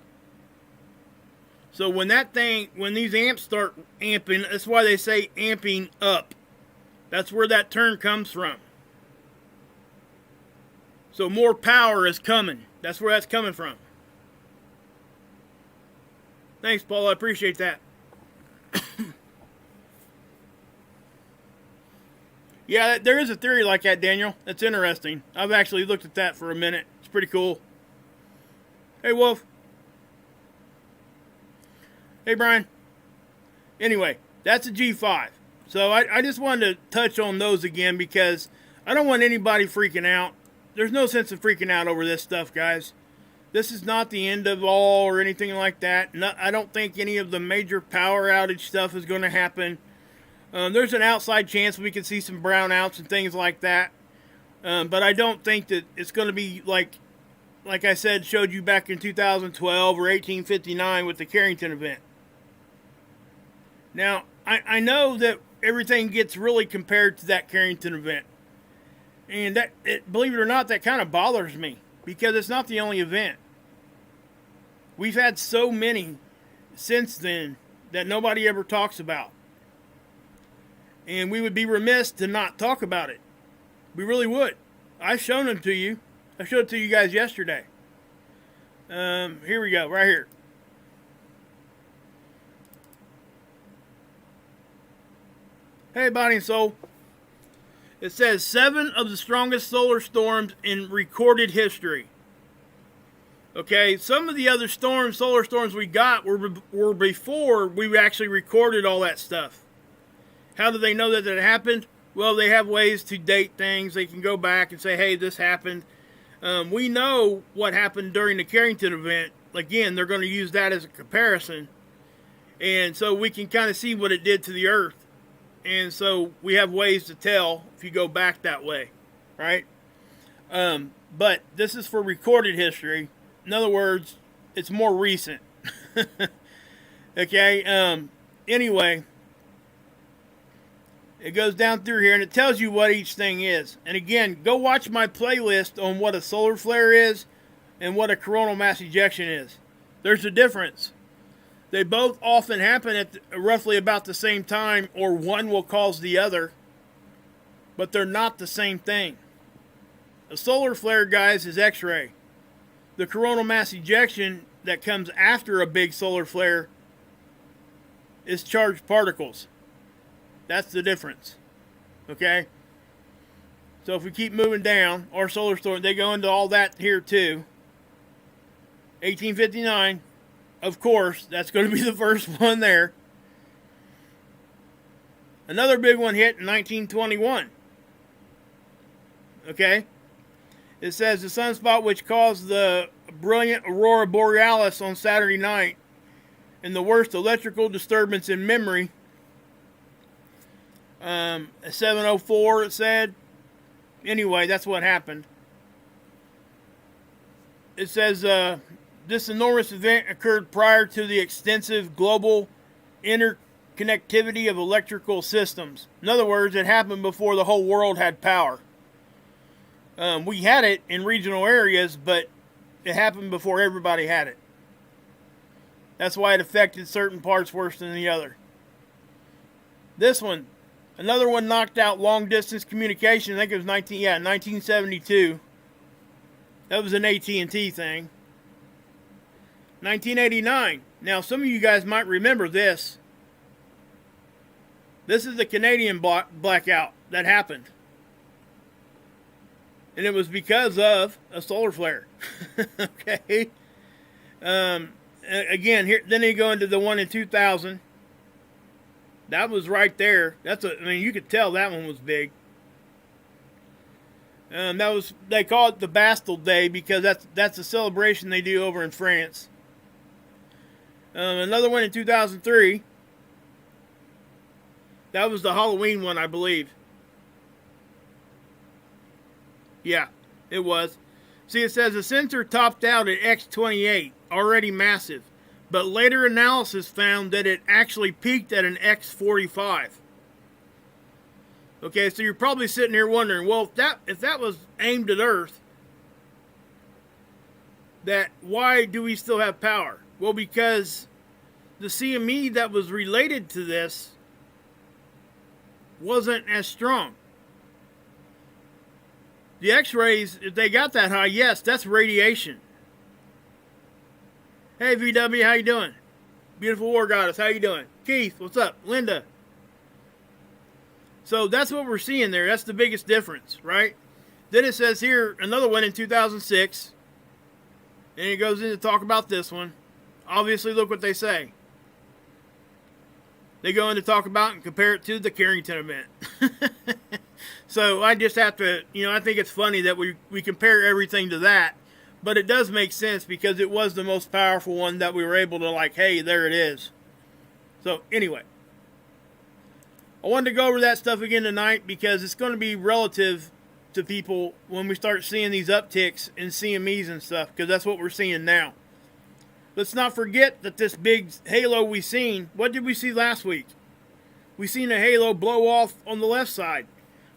So when these amps start amping, that's why they say amping up. That's where that term comes from. So more power is coming. That's where that's coming from. Thanks, Paul. I appreciate that. Yeah, there is a theory like that, Daniel. That's interesting. I've actually looked at that for a minute. It's pretty cool. Hey, Wolf. Hey, Brian. Anyway, that's a G5. So I just wanted to touch on those again because I don't want anybody freaking out. There's no sense of freaking out over this stuff, guys. This is not the end of all or anything like that. No, I don't think any of the major power outage stuff is going to happen. There's an outside chance we could see some brownouts and things like that. But I don't think that it's going to be like I said, showed you back in 2012 or 1859 with the Carrington event. Now, I know that everything gets really compared to that Carrington event. And believe it or not, that kind of bothers me because it's not the only event. We've had so many since then that nobody ever talks about. And we would be remiss to not talk about it. We really would. I've shown them to you. I showed it to you guys yesterday. Here we go, right here. Hey, body and soul. It says 7 of the strongest solar storms in recorded history. Okay, some of the other solar storms we got were before we actually recorded all that stuff. How do they know that it happened? Well, they have ways to date things. They can go back and say, hey, this happened. We know what happened during the Carrington event. Again, they're going to use that as a comparison. And so we can kind of see what it did to the Earth. And so we have ways to tell if you go back that way, right? But this is for recorded history. In other words, it's more recent. Okay, anyway, it goes down through here and it tells you what each thing is. And again, go watch my playlist on what a solar flare is and what a coronal mass ejection is. There's a difference. They both often happen at roughly about the same time, or one will cause the other, but they're not the same thing. A solar flare, guys, is X-ray. The coronal mass ejection that comes after a big solar flare is charged particles. That's the difference. Okay? So if we keep moving down, our solar storm, they go into all that here too. 1859, of course, that's going to be the first one there. Another big one hit in 1921. Okay? It says the sunspot which caused the brilliant aurora borealis on Saturday night and the worst electrical disturbance in memory. At 7:04 it said. Anyway, that's what happened. It says this enormous event occurred prior to the extensive global interconnectivity of electrical systems. In other words, it happened before the whole world had power. We had it in regional areas, but it happened before everybody had it. That's why it affected certain parts worse than the other. This one, another one knocked out long-distance communication. I think it was 1972. That was an AT&T thing. 1989. Now, some of you guys might remember this. This is the Canadian blackout that happened. And it was because of a solar flare. Okay. Again, here then they go into the one in 2000. That was right there. I mean, you could tell that one was big. They call it the Bastille Day because that's a celebration they do over in France. Another one in 2003. That was the Halloween one, I believe. Yeah, it was. See, it says the sensor topped out at X28, already massive, but later analysis found that it actually peaked at an X45. Okay, so you're probably sitting here wondering, well, if that was aimed at Earth, why do we still have power? Well, because the CME that was related to this wasn't as strong. The X-rays, if they got that high, yes, that's radiation. Hey, VW, how you doing? Beautiful War Goddess, how you doing? Keith, what's up? Linda. So that's what we're seeing there. That's the biggest difference, right? Then it says here, another one in 2006. And it goes in to talk about this one. Obviously, look what they say. They go in to talk about and compare it to the Carrington event. So I just have to, I think it's funny that we compare everything to that. But it does make sense because it was the most powerful one that we were able to hey, there it is. So anyway. I wanted to go over that stuff again tonight because it's going to be relative to people when we start seeing these upticks in CMEs and stuff, because that's what we're seeing now. Let's not forget that this big halo we seen, what did we see last week? We seen a halo blow off on the left side.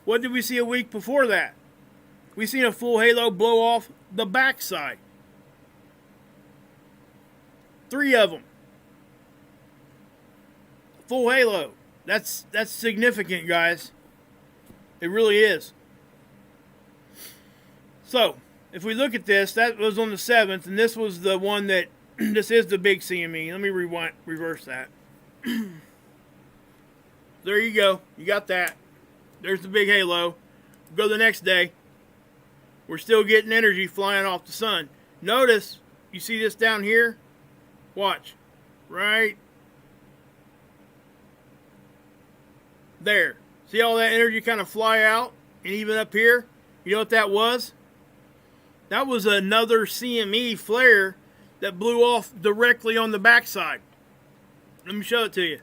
What did we see a week before that? We seen a full halo blow off the back side. 3 of them. Full halo. That's significant, guys. It really is. So, if we look at this, that was on the 7th, and this was the one that, this is the big CME. Let me reverse that. There you go. You got that. There's the big halo. Go the next day. We're still getting energy flying off the sun. Notice, you see this down here? Watch. Right there. See all that energy kind of fly out? And even up here? You know what that was? That was another CME flare that blew off directly on the backside. Let me show it to you.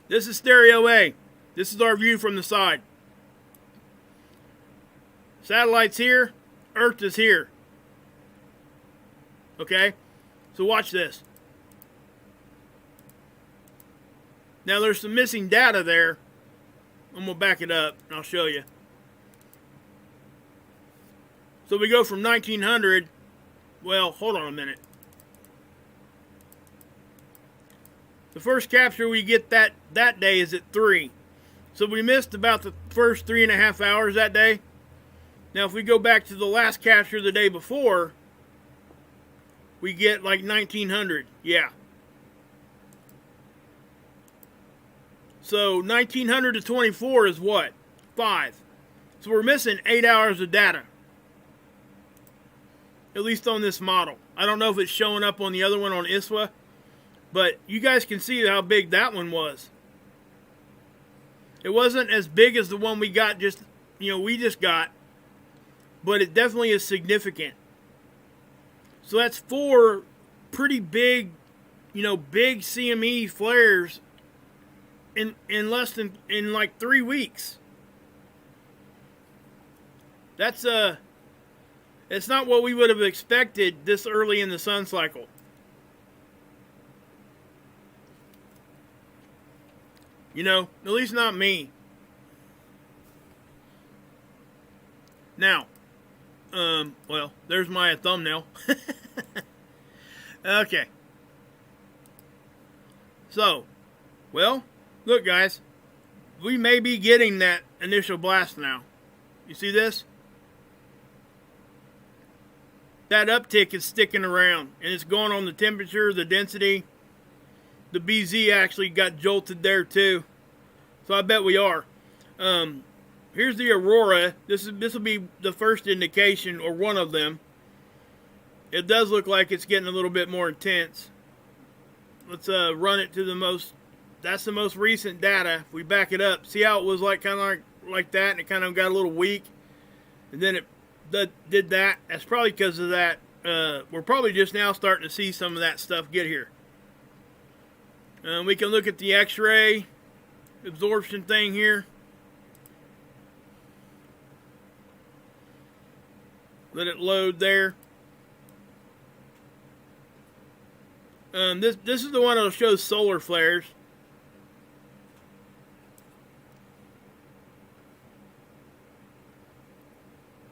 This is stereo A. This is our view from the side. Satellite's here. Earth is here. Okay? So watch this. Now there's some missing data there. I'm going to back it up and I'll show you. So we go from 1900. Well, hold on a minute. The first capture we get that day is at 3. So we missed about the first 3.5 hours that day. Now, if we go back to the last capture the day before, we get like 1900. Yeah. So 1900 to 24 is what? 5. So we're missing 8 hours of data. At least on this model. I don't know if it's showing up on the other one on ISWA, but you guys can see how big that one was. It wasn't as big as the one we got we just got, but it definitely is significant. So that's 4 pretty big, big CME flares in like 3 weeks. That's it's not what we would have expected this early in the sun cycle. At least not me. Now, well, there's my thumbnail. Okay. So, well, look guys, we may be getting that initial blast now. You see this? That uptick is sticking around, and it's going on the temperature, the density. The BZ actually got jolted there too, so I bet we are. Here's the Aurora. This will be the first indication, or one of them. It does look like it's getting a little bit more intense. Let's run it to the most. That's the most recent data. If we back it up, see how it was kind of like that, and it kind of got a little weak, and then it did that. That's probably because of that. We're probably just now starting to see some of that stuff get here. We can look at the X-ray absorption thing here. Let it load there. This is the one that'll show solar flares.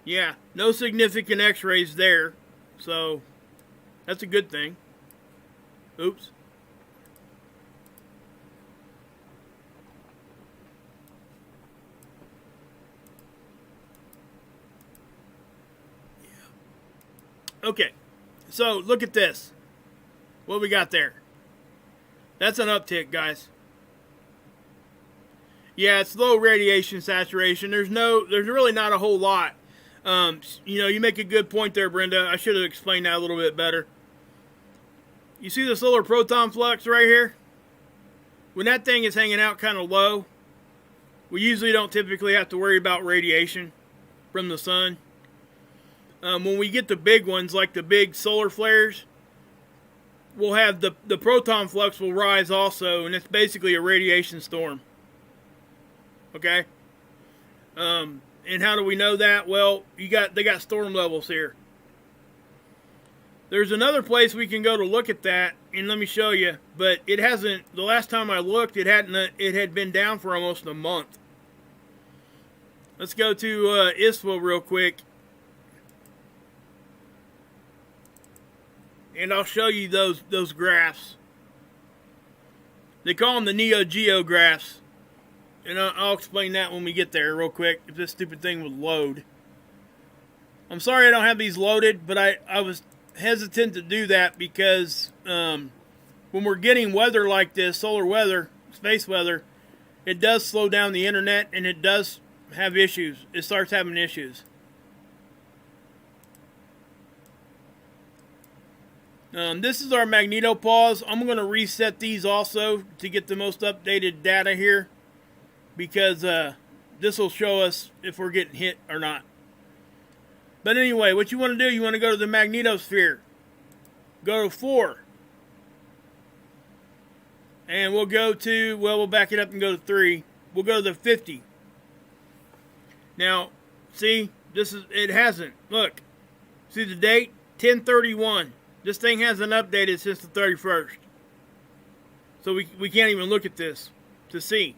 Yeah, no significant X-rays there, so that's a good thing. Oops. Okay, so look at this. What we got there? That's an uptick, guys. Yeah, it's low radiation saturation. There's really not a whole lot. You make a good point there, Brenda. I should have explained that a little bit better. You see the solar proton flux right here? When that thing is hanging out kind of low, we usually don't typically have to worry about radiation from the sun. When we get the big ones, like the big solar flares, we'll have the proton flux will rise also, and it's basically a radiation storm. Okay? And how do we know that? Well, they got storm levels here. There's another place we can go to look at that, and let me show you. But it hasn't. The last time I looked, it had been down for almost a month. Let's go to ISWA real quick, and I'll show you those graphs. They call them the Neo Geo graphs. And I'll explain that when we get there real quick, if this stupid thing would load. I'm sorry I don't have these loaded, but I was hesitant to do that because when we're getting weather like this, solar weather, space weather, it does slow down the internet, and it does have issues. It starts having issues. This is our magnetopause. I'm going to reset these also to get the most updated data here, because this will show us if we're getting hit or not. But anyway, what you want to do, you want to go to the magnetosphere. Go to 4. And we'll go to, we'll back it up and go to 3. We'll go to the 50. Now, see, it hasn't. Look, see the date? 10/31. This thing hasn't updated since the 31st. So we can't even look at this to see.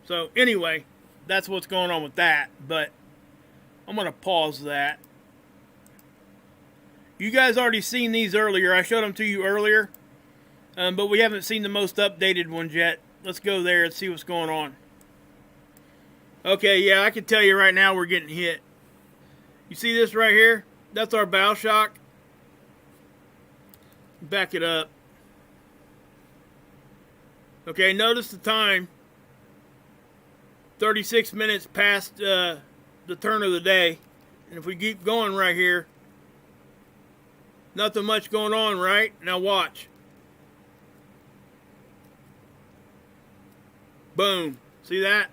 So anyway, that's what's going on with that, but I'm going to pause that. You guys already seen these earlier. I showed them to you earlier, but we haven't seen the most updated ones yet. Let's go there and see what's going on. Okay, yeah, I can tell you right now we're getting hit. You see this right here? That's our bow shock. Back it up. Okay, notice the time. 36 minutes past the turn of the day. And if we keep going right here, nothing much going on, right? Now watch. Boom. See that?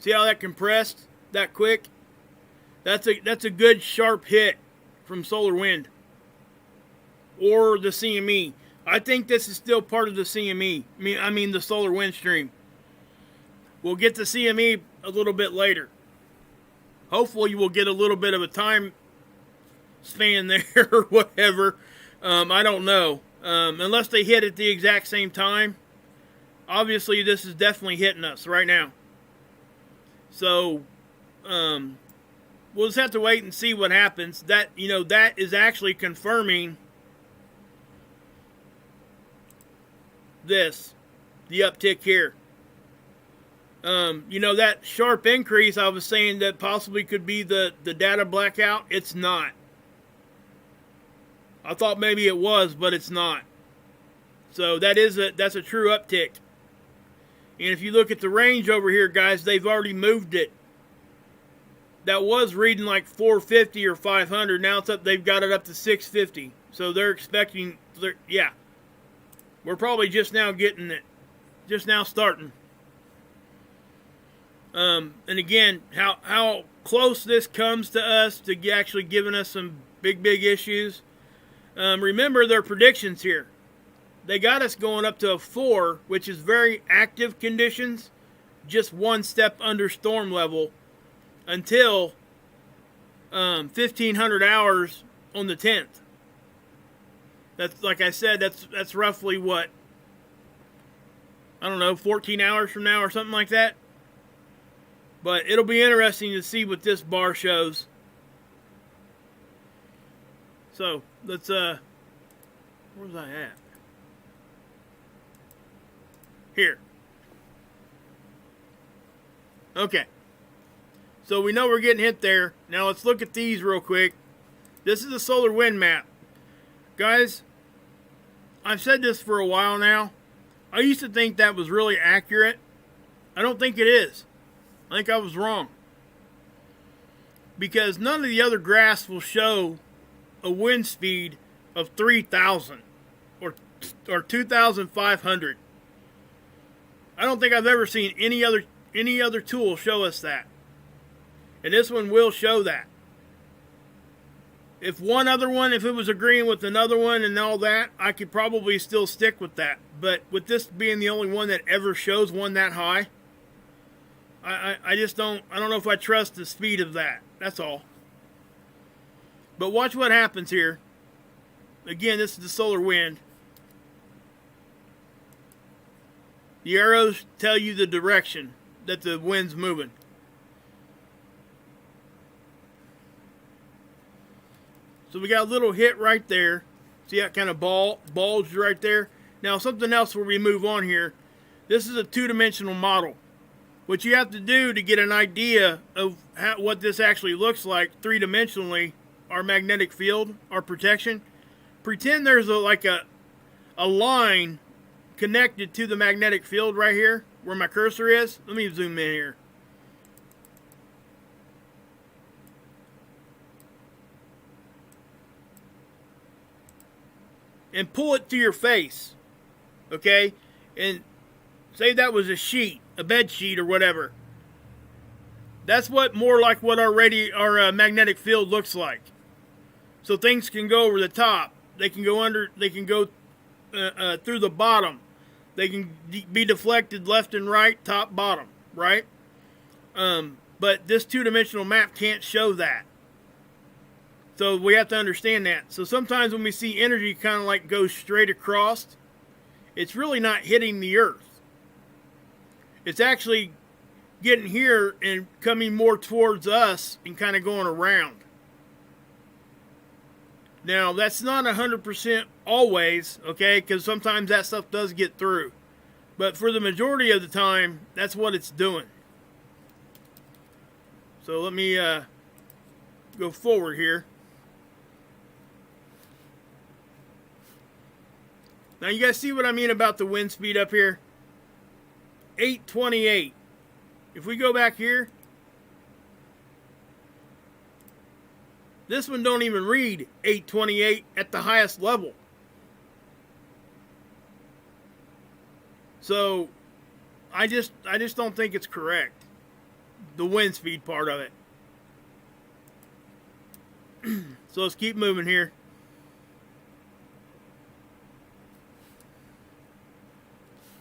See how that compressed that quick? That's a good sharp hit from solar wind or the CME. I think this is still part of the CME. I mean the solar wind stream. We'll get the CME a little bit later. Hopefully you will get a little bit of a time span there or whatever. I don't know. Unless they hit at the exact same time. Obviously this is definitely hitting us right now. So, we'll just have to wait and see what happens. That, you know, that is actually confirming this, the uptick here. You know, that sharp increase I was saying that possibly could be the data blackout. It's not. I thought maybe it was, but it's not. So that's a true uptick. And if you look at the range over here, guys, they've already moved it. That was reading like 450 or 500. Now it's up. They've got it up to 650. So they're expecting. Yeah, we're probably just now getting it, just now starting. And again, how close this comes to us to actually giving us some big issues. Remember their predictions here. They got us going up to a 4, which is very active conditions, just one step under storm level, until 1500 hours on the 10th. That's, like I said, that's roughly what, I don't know, 14 hours from now or something like that. But it'll be interesting to see what this bar shows. So let's where's I at? Here. Okay. So we know we're getting hit there. Now let's look at these real quick. This is a solar wind map. Guys, I've said this for a while now. I used to think that was really accurate. I don't think it is. I think I was wrong. Because none of the other graphs will show a wind speed of 3,000 or 2,500. I don't think I've ever seen any other tool show us that. And this one will show that. If one other one, if it was agreeing with another one and all that, I could probably still stick with that. But with this being the only one that ever shows one that high, I just don't know if I trust the speed of that. That's all. But watch what happens here. Again, this is the solar wind. The arrows tell you the direction that the wind's moving. So we got a little hit right there. See that kind of bulge right there? Now something else where we move on here. This is a two-dimensional model. What you have to do to get an idea of what this actually looks like three-dimensionally, our magnetic field, our protection, pretend there's a line connected to the magnetic field right here where my cursor is. Let me zoom in here. And pull it to your face. Okay? And say that was a sheet, a bed sheet or whatever. That's more like what our magnetic field looks like. So things can go over the top. They can go under. They can go through the bottom. They can be deflected left and right, top, bottom, right? But this two-dimensional map can't show that. So we have to understand that. So sometimes when we see energy kind of like go straight across, it's really not hitting the Earth. It's actually getting here and coming more towards us and kind of going around. Now, that's not 100% always, okay, because sometimes that stuff does get through. But for the majority of the time, that's what it's doing. So let me go forward here. Now you guys see what I mean about the wind speed up here? 828. If we go back here, this one don't even read 828 at the highest level. So I just don't think it's correct. The wind speed part of it. So let's keep moving here.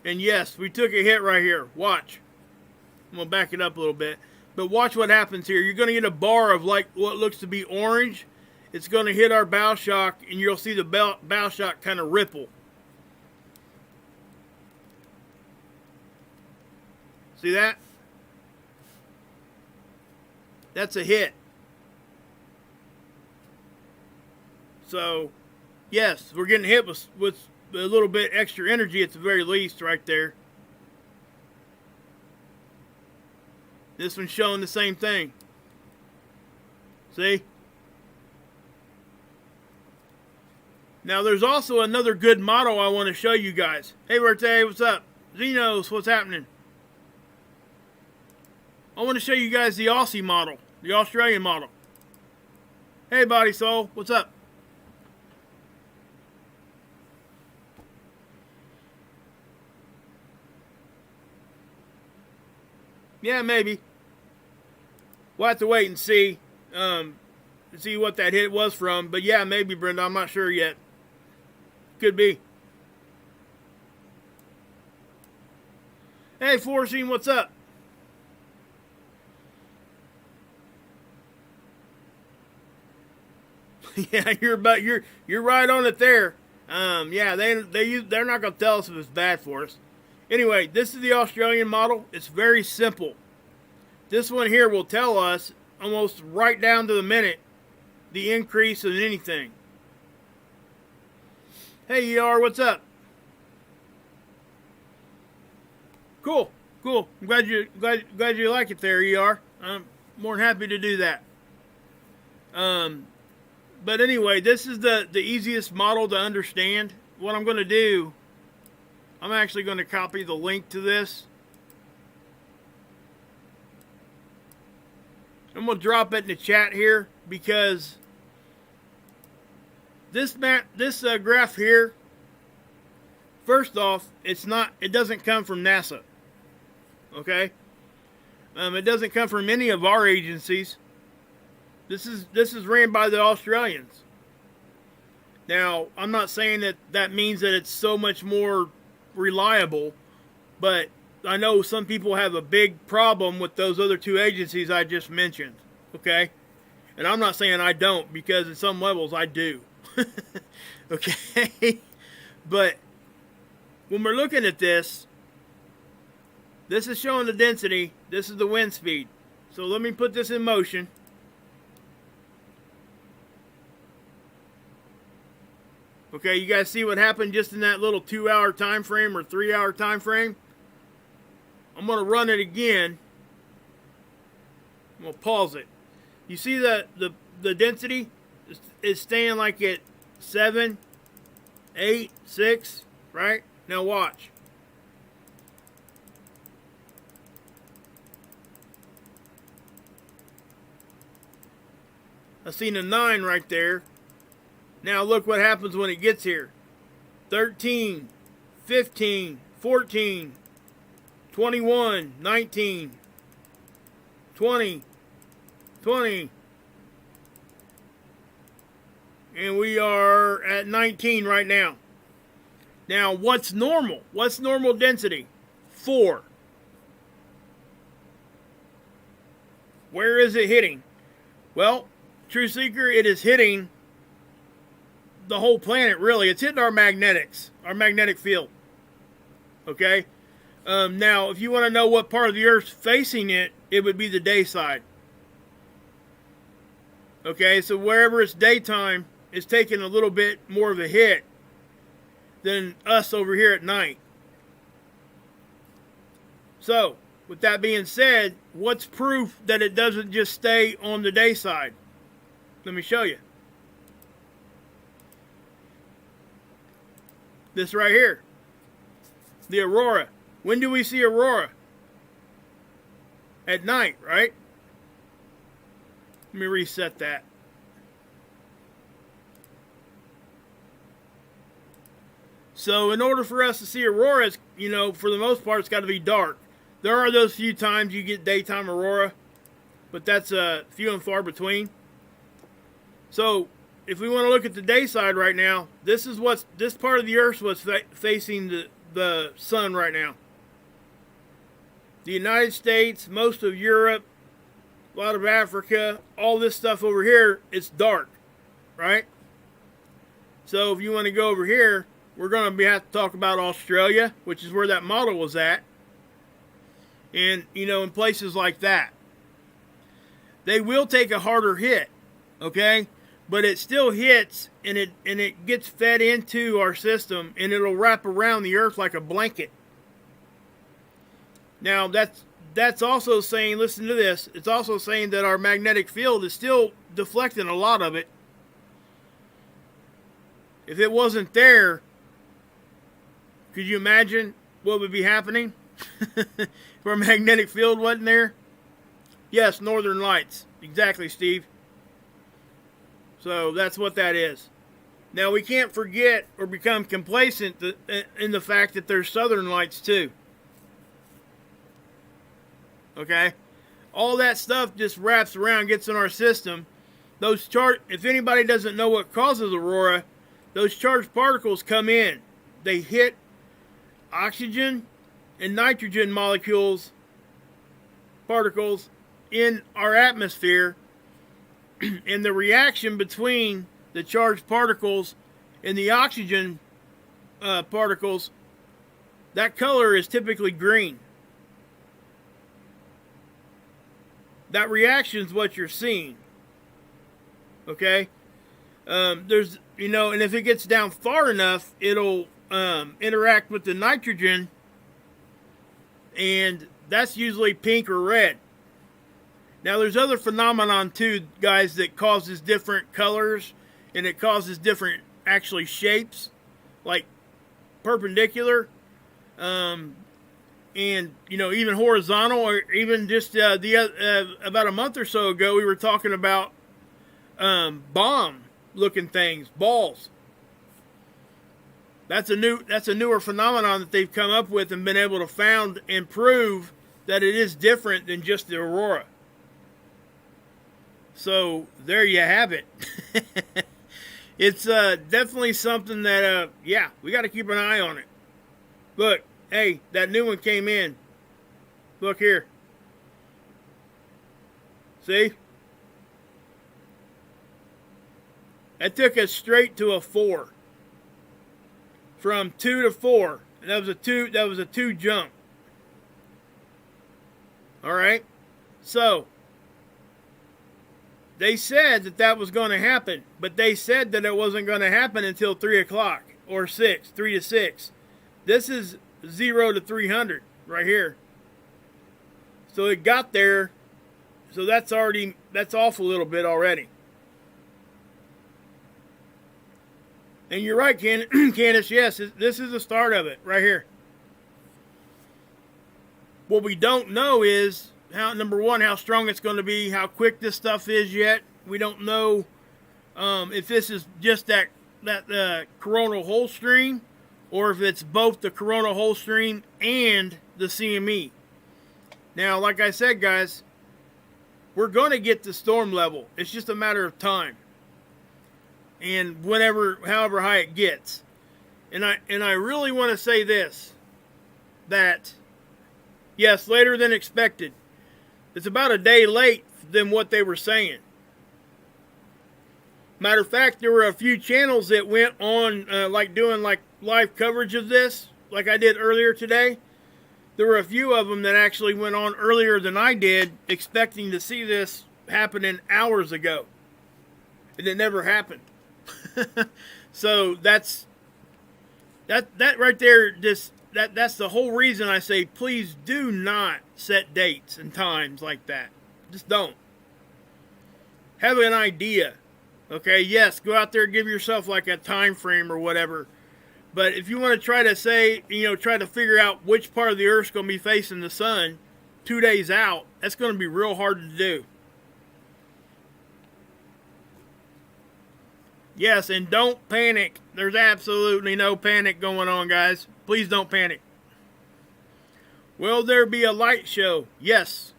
And yes, we took a hit right here. Watch. I'm going to back it up a little bit. But watch what happens here. You're going to get a bar of like what looks to be orange. It's going to hit our bow shock, and you'll see the bow shock kind of ripple. See that? That's a hit. So, yes, we're getting hit with a little bit extra energy at the very least right there. This one's showing the same thing. See? Now there's also another good model I want to show you guys. Hey Birthday, what's up? Xenos, what's happening? I want to show you guys the Aussie model, the Australian model. Hey Body Soul, what's up? Yeah, maybe. We'll have to wait and see what that hit was from. But yeah, maybe, Brenda. I'm not sure yet. Could be. Hey, Forcing, what's up? Yeah, you're right on it there. Yeah, they're not gonna tell us if it's bad for us. Anyway, this is the Australian model. It's very simple. This one here will tell us almost right down to the minute the increase in anything. Hey ER, what's up? Cool. I'm glad you like it there, ER. I'm more than happy to do that. But anyway, this is the easiest model to understand. What I'm going to do, I'm actually going to copy the link to this. I'm going to drop it in the chat here because this graph here, first off, it doesn't come from NASA. Okay? It doesn't come from any of our agencies. This is ran by the Australians. Now, I'm not saying that means that it's so much more reliable, but I know some people have a big problem with those other two agencies I just mentioned. Okay? And I'm not saying I don't, because at some levels I do. Okay? But when we're looking at this is showing the density, this is the wind speed. So let me put this in motion. Okay, you guys see what happened just in that little 2-hour time frame or 3-hour time frame? I'm going to run it again. I'm going to pause it. You see that the density is staying like at 7, 8, 6, right? Now watch. I seen a 9 right there. Now look what happens when it gets here. 13, 15, 14, 21, 19, 20, 20. And we are at 19 right now. Now what's normal? What's normal density? 4. Where is it hitting? Well, True Seeker, it is hitting the whole planet, really. It's hitting our magnetic field. Okay? Now, if you want to know what part of the Earth's facing it, it would be the day side. Okay, so wherever it's daytime, it's taking a little bit more of a hit than us over here at night. So, with that being said, what's proof that it doesn't just stay on the day side? Let me show you. This right here. The aurora. When do we see aurora? At night, right? Let me reset that. So in order for us to see auroras, you know, for the most part, it's got to be dark. There are those few times you get daytime aurora, but that's few and far between. So if we want to look at the day side right now, this part of the Earth was facing the sun right now. The United States, most of Europe, a lot of Africa, all this stuff over here, it's dark, right? So if you want to go over here, we're going to have to talk about Australia, which is where that model was at. And, you know, in places like that. They will take a harder hit, okay? But it still hits, and it gets fed into our system, and it'll wrap around the Earth like a blanket. Now, that's also saying, listen to this, it's also saying that our magnetic field is still deflecting a lot of it. If it wasn't there, could you imagine what would be happening if our magnetic field wasn't there? Yes, northern lights. Exactly, Steve. So that's what that is. Now, we can't forget or become complacent in the fact that there's southern lights too. Okay? All that stuff just wraps around, gets in our system. If anybody doesn't know what causes aurora, those charged particles come in. They hit oxygen and nitrogen particles in our atmosphere, and the reaction between the charged particles and the oxygen particles, that color is typically green. That reaction is what you're seeing. Okay? There's, you know, and if it gets down far enough, it'll interact with the nitrogen, and that's usually pink or red. Now, there's other phenomenon too, guys, that causes different colors, and it causes different, actually, shapes, like perpendicular, and, you know, even horizontal, or even just about a month or so ago, we were talking about bomb-looking things, balls. That's a newer phenomenon that they've come up with and been able to found and prove that it is different than just the aurora. So there you have it. It's definitely something that yeah, we got to keep an eye on it. Look, hey, that new one came in. Look here. See? That took us straight to a 4. From 2 to 4. And that was a 2 jump. Alright? So, they said that was going to happen, but they said that it wasn't going to happen until 3 o'clock or 6, 3 to 6. This is 0 to 300 right here. So it got there. So that's off a little bit already. And you're right, Candace. Yes, this is the start of it right here. What we don't know is number one, how strong it's going to be, how quick this stuff is yet. We don't know if this is just that coronal hole stream, or if it's both the coronal hole stream and the CME. Now, like I said, guys, we're going to get the storm level. It's just a matter of time. And however high it gets. And I really want to say this, that, yes, later than expected. It's about a day late than what they were saying. Matter of fact, there were a few channels that went on, doing live coverage of this, like I did earlier today. There were a few of them that actually went on earlier than I did, expecting to see this happening hours ago. And it never happened. So that right there just that's the whole reason I say please do not set dates and times like that. Just don't. Have an idea. Okay, yes, go out there and give yourself like a time frame or whatever. But if you want to try to say, try to figure out which part of the Earth's going to be facing the sun 2 days out, that's going to be real hard to do. Yes, and don't panic. There's absolutely no panic going on, guys. Please don't panic. Will there be a light show? Yes,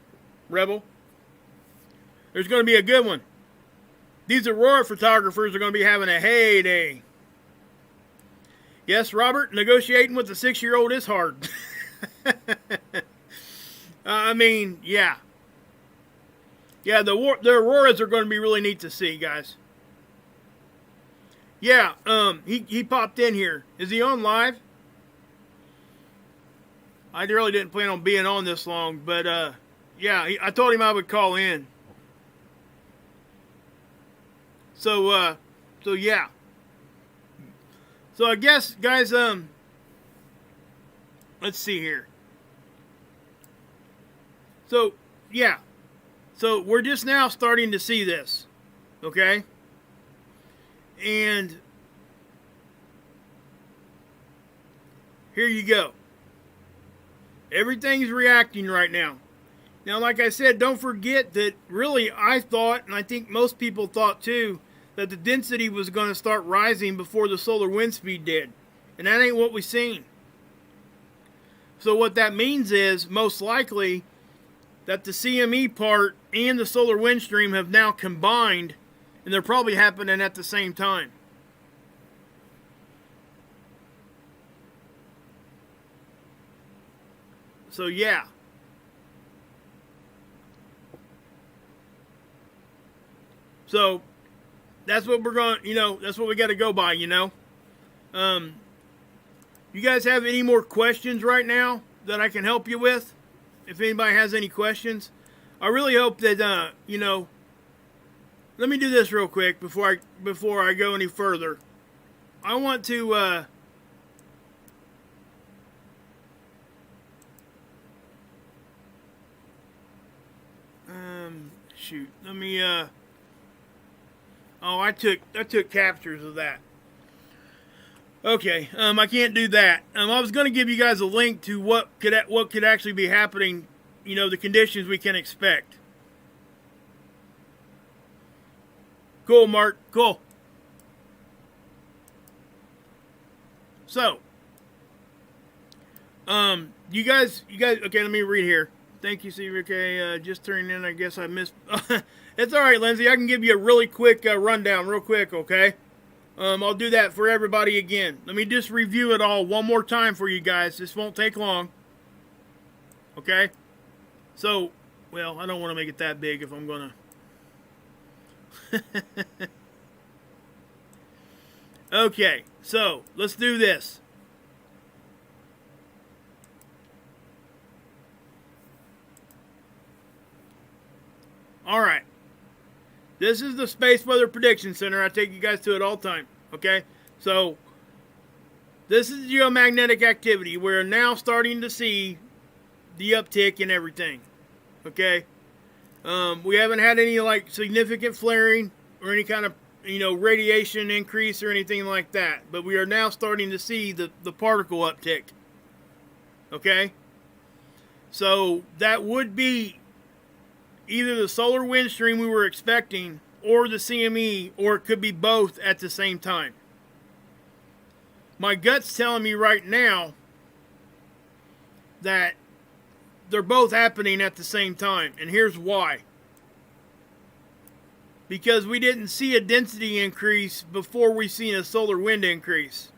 Rebel. There's going to be a good one. These Aurora photographers are going to be having a heyday. Yes, Robert, negotiating with a 6-year-old is hard. I mean, yeah. Yeah, the Auroras are going to be really neat to see, guys. Yeah, he popped in here. Is he on live? I really didn't plan on being on this long, but yeah, I told him I would call in. So yeah. So I guess, guys, let's see here. So, yeah. So we're just now starting to see this. Okay? And here you go. Everything's reacting right now. Now, like I said, don't forget that really I thought, and I think most people thought too, that the density was going to start rising before the solar wind speed did. And that ain't what we've seen. So what that means is, most likely, that the CME part and the solar wind stream have now combined, and they're probably happening at the same time. So yeah. So that's what we're going, that's what we got to go by, You guys have any more questions right now that I can help you with? If anybody has any questions, I really hope that, let me do this real quick before I go any further. I want to, shoot, let me, oh, I took captures of that. Okay, I can't do that. I was going to give you guys a link to what could actually be happening, the conditions we can expect. Cool, Mark. Cool. So, you guys. Okay, let me read here. Thank you, CVK. Just turning in. I guess I missed. It's all right, Lindsay. I can give you a really quick rundown, real quick. Okay. I'll do that for everybody again. Let me just review it all one more time for you guys. This won't take long. Okay? So, well, I don't want to make it that big if I'm going to. Okay, so let's do this. All right. This is the Space Weather Prediction Center. I take you guys to it all the time. Okay? So, this is geomagnetic activity. We're now starting to see the uptick in everything. Okay? We haven't had any, significant flaring or any kind of, radiation increase or anything like that. But we are now starting to see the particle uptick. Okay? So, that would be either the solar wind stream we were expecting or the CME, or it could be both at the same time. My gut's telling me right now that they're both happening at the same time, and here's why. Because we didn't see a density increase before we seen a solar wind increase.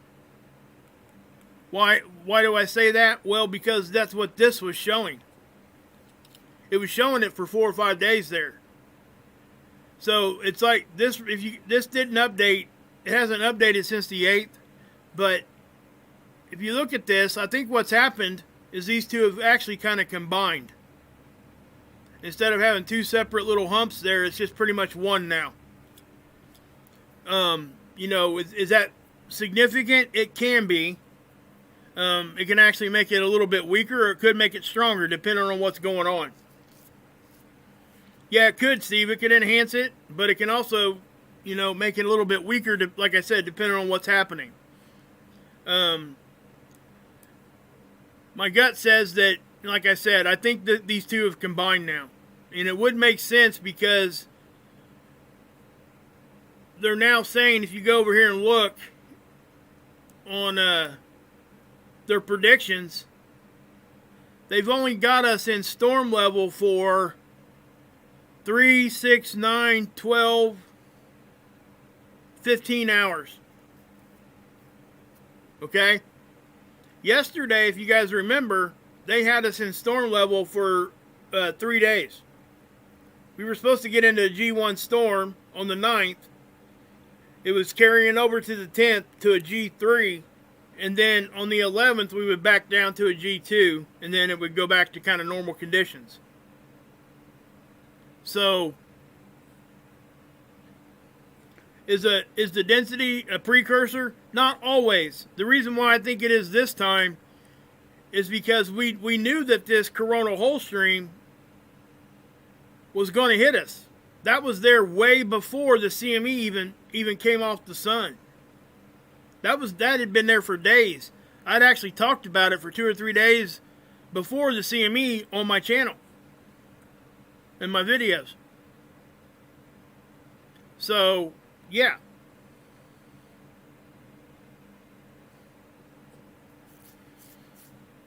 Why do I say that? Well, because that's what this was showing. It was showing it for 4 or 5 days there. So it's like this. This didn't update, it hasn't updated since the 8th. But if you look at this, I think what's happened is these two have actually kind of combined. Instead of having two separate little humps there, it's just pretty much one now. Is that significant? It can be. It can actually make it a little bit weaker, or it could make it stronger, depending on what's going on. Yeah, it could, Steve. It could enhance it, but it can also, make it a little bit weaker, like I said, depending on what's happening. My gut says that, like I said, I think that these two have combined now. And it would make sense because they're now saying, if you go over here and look on their predictions, they've only got us in storm level for 3, 6, 9, 12, 15 hours. Okay? Yesterday, if you guys remember, they had us in storm level for 3 days. We were supposed to get into a G1 storm on the 9th. It was carrying over to the 10th to a G3. And then on the 11th, we would back down to a G2. And then it would go back to kind of normal conditions. So, is the density a precursor? Not always. The reason why I think it is this time is because we knew that this coronal hole stream was going to hit us. That was there way before the CME even came off the sun. That had been there for days. I'd actually talked about it for 2 or 3 days before the CME on my channel in my videos. So, yeah.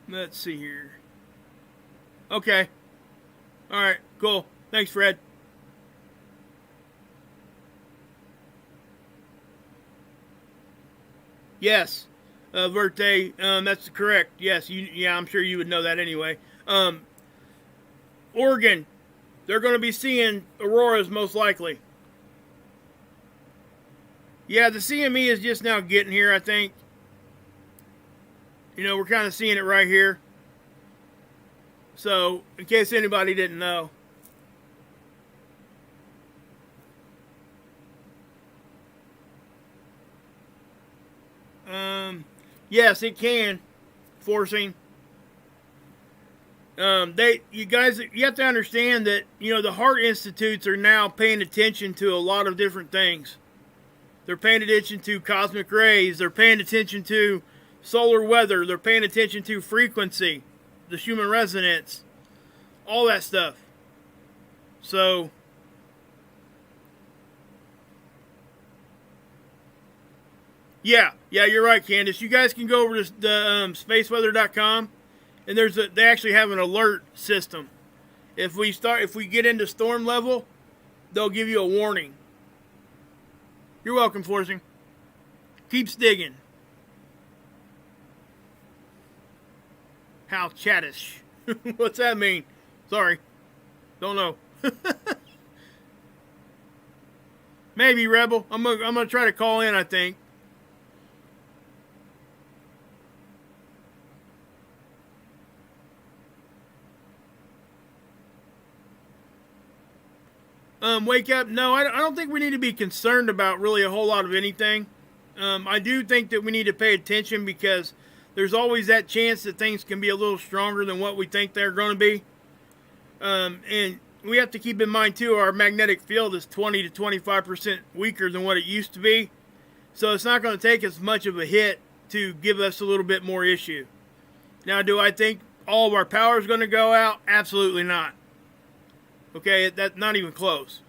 Let's see here. Okay. All right, cool. Thanks, Fred. Yes, Verte, that's correct. Yes, I'm sure you would know that anyway. Oregon, they're going to be seeing auroras most likely. Yeah, the CME is just now getting here, I think. We're kind of seeing it right here. So, in case anybody didn't know. Yes, it can. Forcing. You guys, you have to understand that, the heart institutes are now paying attention to a lot of different things. They're paying attention to cosmic rays. They're paying attention to solar weather. They're paying attention to frequency, the Schumann resonance, all that stuff. So, yeah, you're right, Candace. You guys can go over to the spaceweather.com, and they actually have an alert system. If we get into storm level, they'll give you a warning. You're welcome, Forcing. Keeps digging. How chattish. What's that mean? Sorry. Don't know. Maybe, Rebel. I'm gonna try to call in, I think. Wake up. No, I don't think we need to be concerned about really a whole lot of anything. I do think that we need to pay attention because there's always that chance that things can be a little stronger than what we think they're going to be. And we have to keep in mind, too, our magnetic field is 20 to 25% weaker than what it used to be. So it's not going to take as much of a hit to give us a little bit more issue. Now, do I think all of our power is going to go out? Absolutely not. Okay, that's not even close.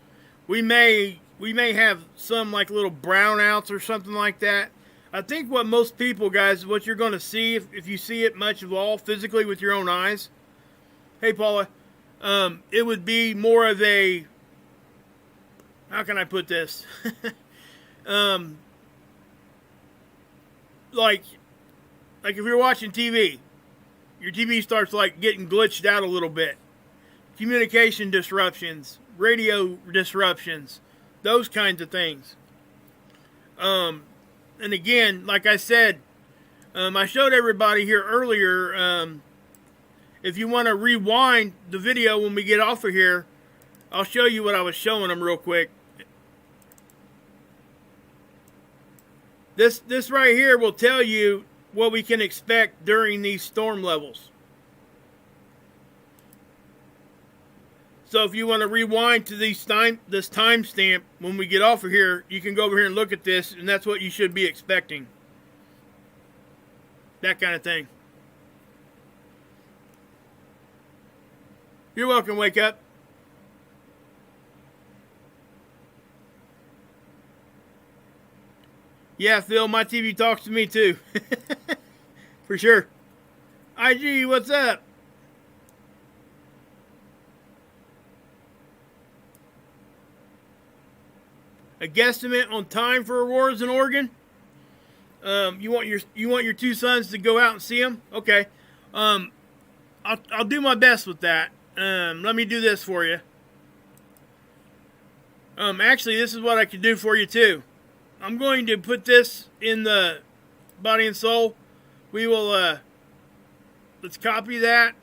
We may have some like little brownouts or something like that. I think what most people, guys, what you're going to see, if you see it much of all physically with your own eyes, hey, Paula, it would be more of a, how can I put this? Like if you're watching TV, your TV starts like getting glitched out a little bit. Communication disruptions, radio disruptions, those kinds of things. And again, like I said, I showed everybody here earlier, if you want to rewind the video when we get off of here, I'll show you what I was showing them real quick. This right here will tell you what we can expect during these storm levels. So if you want to rewind to this timestamp when we get off of here, you can go over here and look at this, and that's what you should be expecting. That kind of thing. You're welcome, Wake Up. Yeah, Phil, my TV talks to me too. For sure. IG, what's up? A guesstimate on time for auroras in Oregon? You want your two sons to go out and see them? Okay. I'll do my best with that. Let me do this for you. Actually, this is what I could do for you too. I'm going to put this in the body and soul. We will, let's copy that.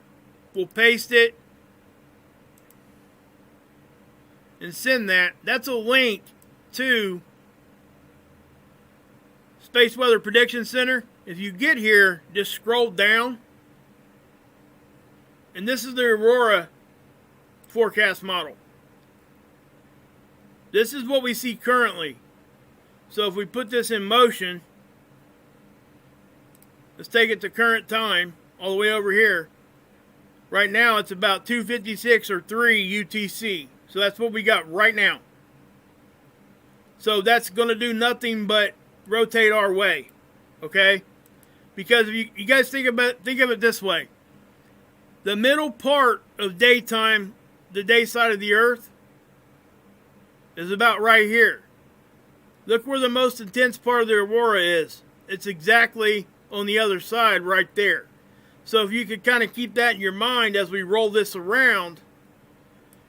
We'll paste it. And send that. That's a link to Space Weather Prediction Center. If you get here, just scroll down. And this is the Aurora forecast model. This is what we see currently. So if we put this in motion, let's take it to current time, all the way over here. Right now it's about 2:56 or 3 UTC. So that's what we got right now. So that's going to do nothing but rotate our way, okay? Because if you guys think of it this way. The middle part of daytime, the day side of the Earth, is about right here. Look where the most intense part of the aurora is. It's exactly on the other side right there. So if you could kind of keep that in your mind as we roll this around,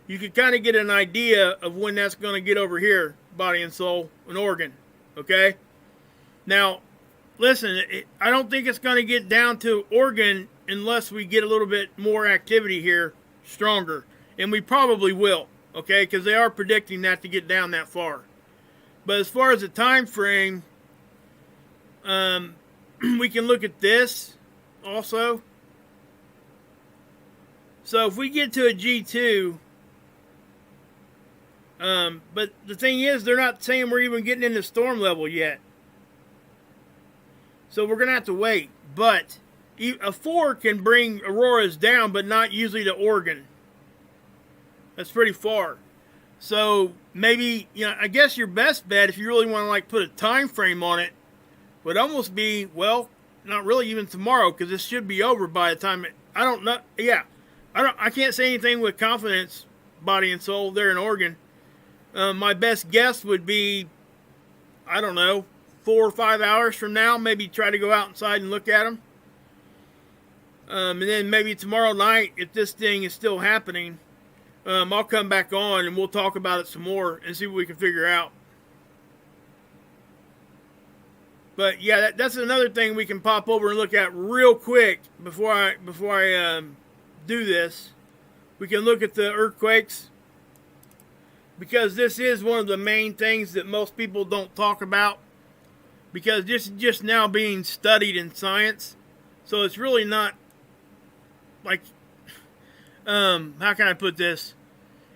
you could kind of get an idea of when that's going to get over here, body and soul, in Oregon. Okay? Now, listen, I don't think it's going to get down to Oregon unless we get a little bit more activity here, stronger. And we probably will, okay? Because they are predicting that to get down that far. But as far as the time frame, we can look at this also. So if we get to a G2, but the thing is, they're not saying we're even getting into storm level yet. So we're going to have to wait. But a 4 can bring auroras down, but not usually to Oregon. That's pretty far. So maybe, I guess your best bet, if you really want to like put a time frame on it, would almost be, well, not really even tomorrow, because this should be over by the time I don't know. Yeah, I can't say anything with confidence, body and soul, there in Oregon. My best guess would be, I don't know, 4 or 5 hours from now, maybe try to go outside and look at them. And then maybe tomorrow night, if this thing is still happening, I'll come back on and we'll talk about it some more and see what we can figure out. But yeah, that's another thing we can pop over and look at real quick before I do this. We can look at the earthquakes, because this is one of the main things that most people don't talk about, because this is just now being studied in science. So it's really not like, how can I put this?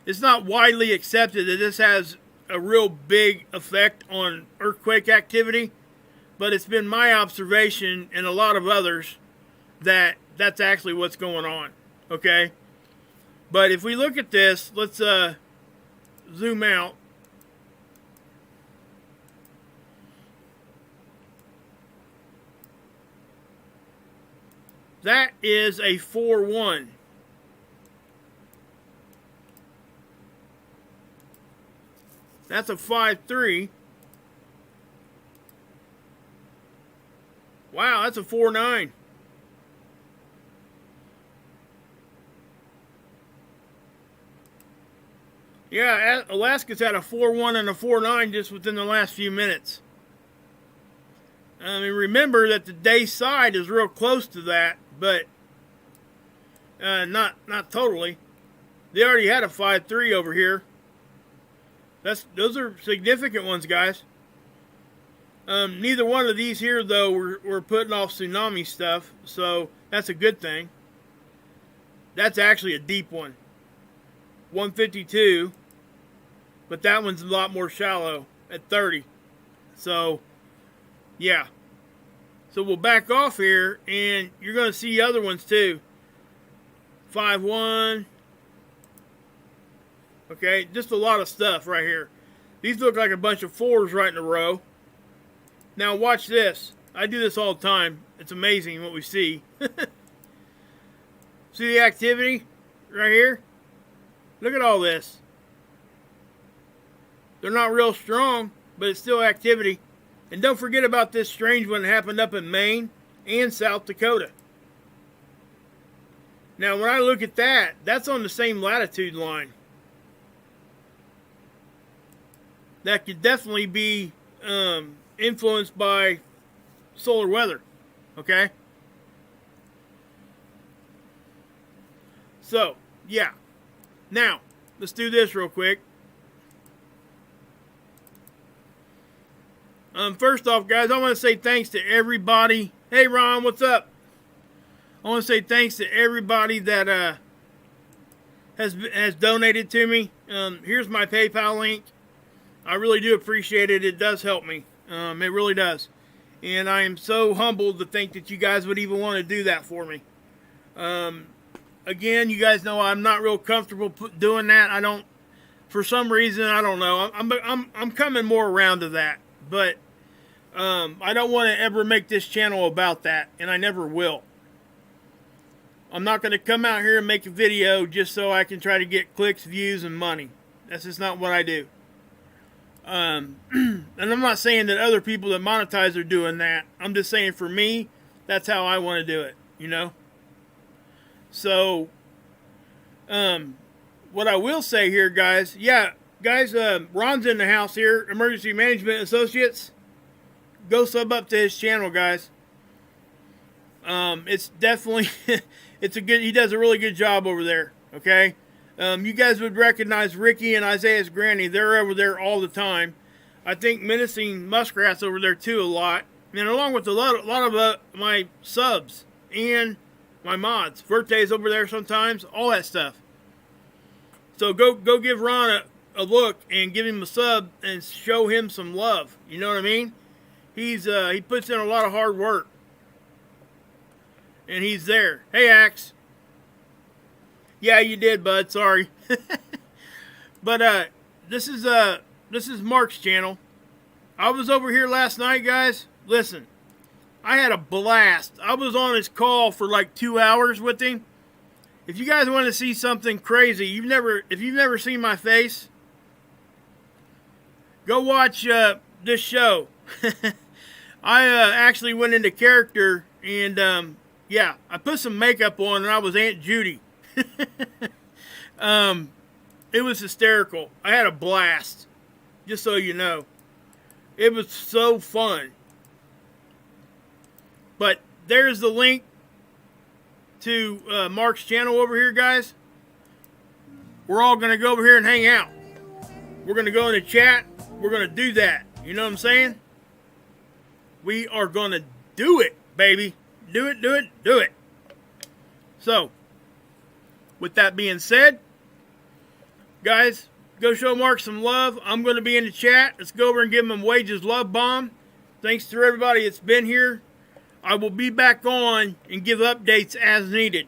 It's not widely accepted that this has a real big effect on earthquake activity, but it's been my observation and a lot of others that that's actually what's going on, okay? But if we look at this, let's zoom out. That is a 4-1. That's a 5-3. Wow, that's a 4-9. Yeah, Alaska's had a 4-1 and a 4-9 just within the last few minutes. I mean, remember that the day side is real close to that, but not totally. They already had a 5-3 over here. Those are significant ones, guys. Neither one of these here, though, were putting off tsunami stuff, so that's a good thing. That's actually a deep one. 152, but that one's a lot more shallow at 30. So, yeah. So we'll back off here, and you're going to see other ones too. 5-1. Okay, just a lot of stuff right here. These look like a bunch of 4s right in a row. Now watch this. I do this all the time. It's amazing what we see. See the activity right here? Look at all this. They're not real strong, but it's still activity. And don't forget about this strange one that happened up in Maine and South Dakota. Now when I look at that, that's on the same latitude line. That could definitely be influenced by solar weather. Okay? So, yeah. Now, let's do this real quick. First off, guys, I want to say thanks to everybody. Hey, Ron, what's up? I want to say thanks to everybody that has donated to me. Here's my PayPal link. I really do appreciate it. It does help me. It really does. And I am so humbled to think that you guys would even want to do that for me. Again, you guys know I'm not real comfortable doing that. I don't, for some reason, I don't know. I'm coming more around to that. But I don't want to ever make this channel about that, and I never will. I'm not going to come out here and make a video just so I can try to get clicks, views, and money. That's just not what I do. And I'm not saying that other people that monetize are doing that. I'm just saying for me, that's how I want to do it, you know? So, what I will say here, guys, yeah, guys, Ron's in the house here, Emergency Management Associates. Go sub up to his channel, guys. It's definitely, he does a really good job over there, okay? You guys would recognize Ricky and Isaiah's granny. They're over there all the time. I think Menacing Muskrat's over there too a lot. And along with a lot of my subs and my mods. Verte's over there sometimes. All that stuff. So go give Ron a look and give him a sub and show him some love. You know what I mean? He puts in a lot of hard work. And he's there. Hey, Axe. Yeah, you did, bud. Sorry. But this is Mark's channel. I was over here last night, guys. Listen, I had a blast. I was on his call for like 2 hours with him. If you guys want to see something crazy, if you've never seen my face, go watch this show. I actually went into character, and yeah, I put some makeup on, and I was Aunt Judy. It was hysterical. I had a blast, just so you know. It was so fun. But there's the link to Mark's channel over here, guys. We're all going to go over here and hang out. We're going to go in the chat. We're going to do that. You know what I'm saying? We are going to do it, baby. Do it, do it, do it. So, with that being said, guys, go show Mark some love. I'm going to be in the chat. Let's go over and give him a Wages Love Bomb. Thanks to everybody that's been here. I will be back on and give updates as needed.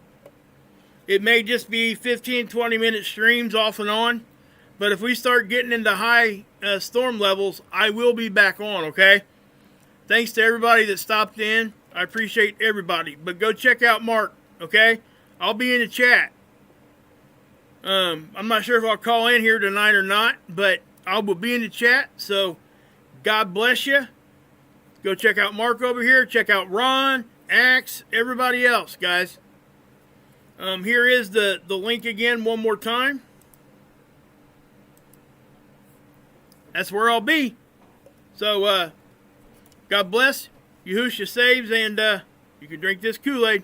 It may just be 15, 20-minute streams off and on. But if we start getting into high storm levels, I will be back on, okay? Thanks to everybody that stopped in. I appreciate everybody. But go check out Mark, okay? I'll be in the chat. I'm not sure if I'll call in here tonight or not, but I will be in the chat. So, God bless you. Go check out Mark over here. Check out Ron, Axe, everybody else, guys. Here is the link again one more time. That's where I'll be. So, God bless. Yahushua saves, and you can drink this Kool-Aid.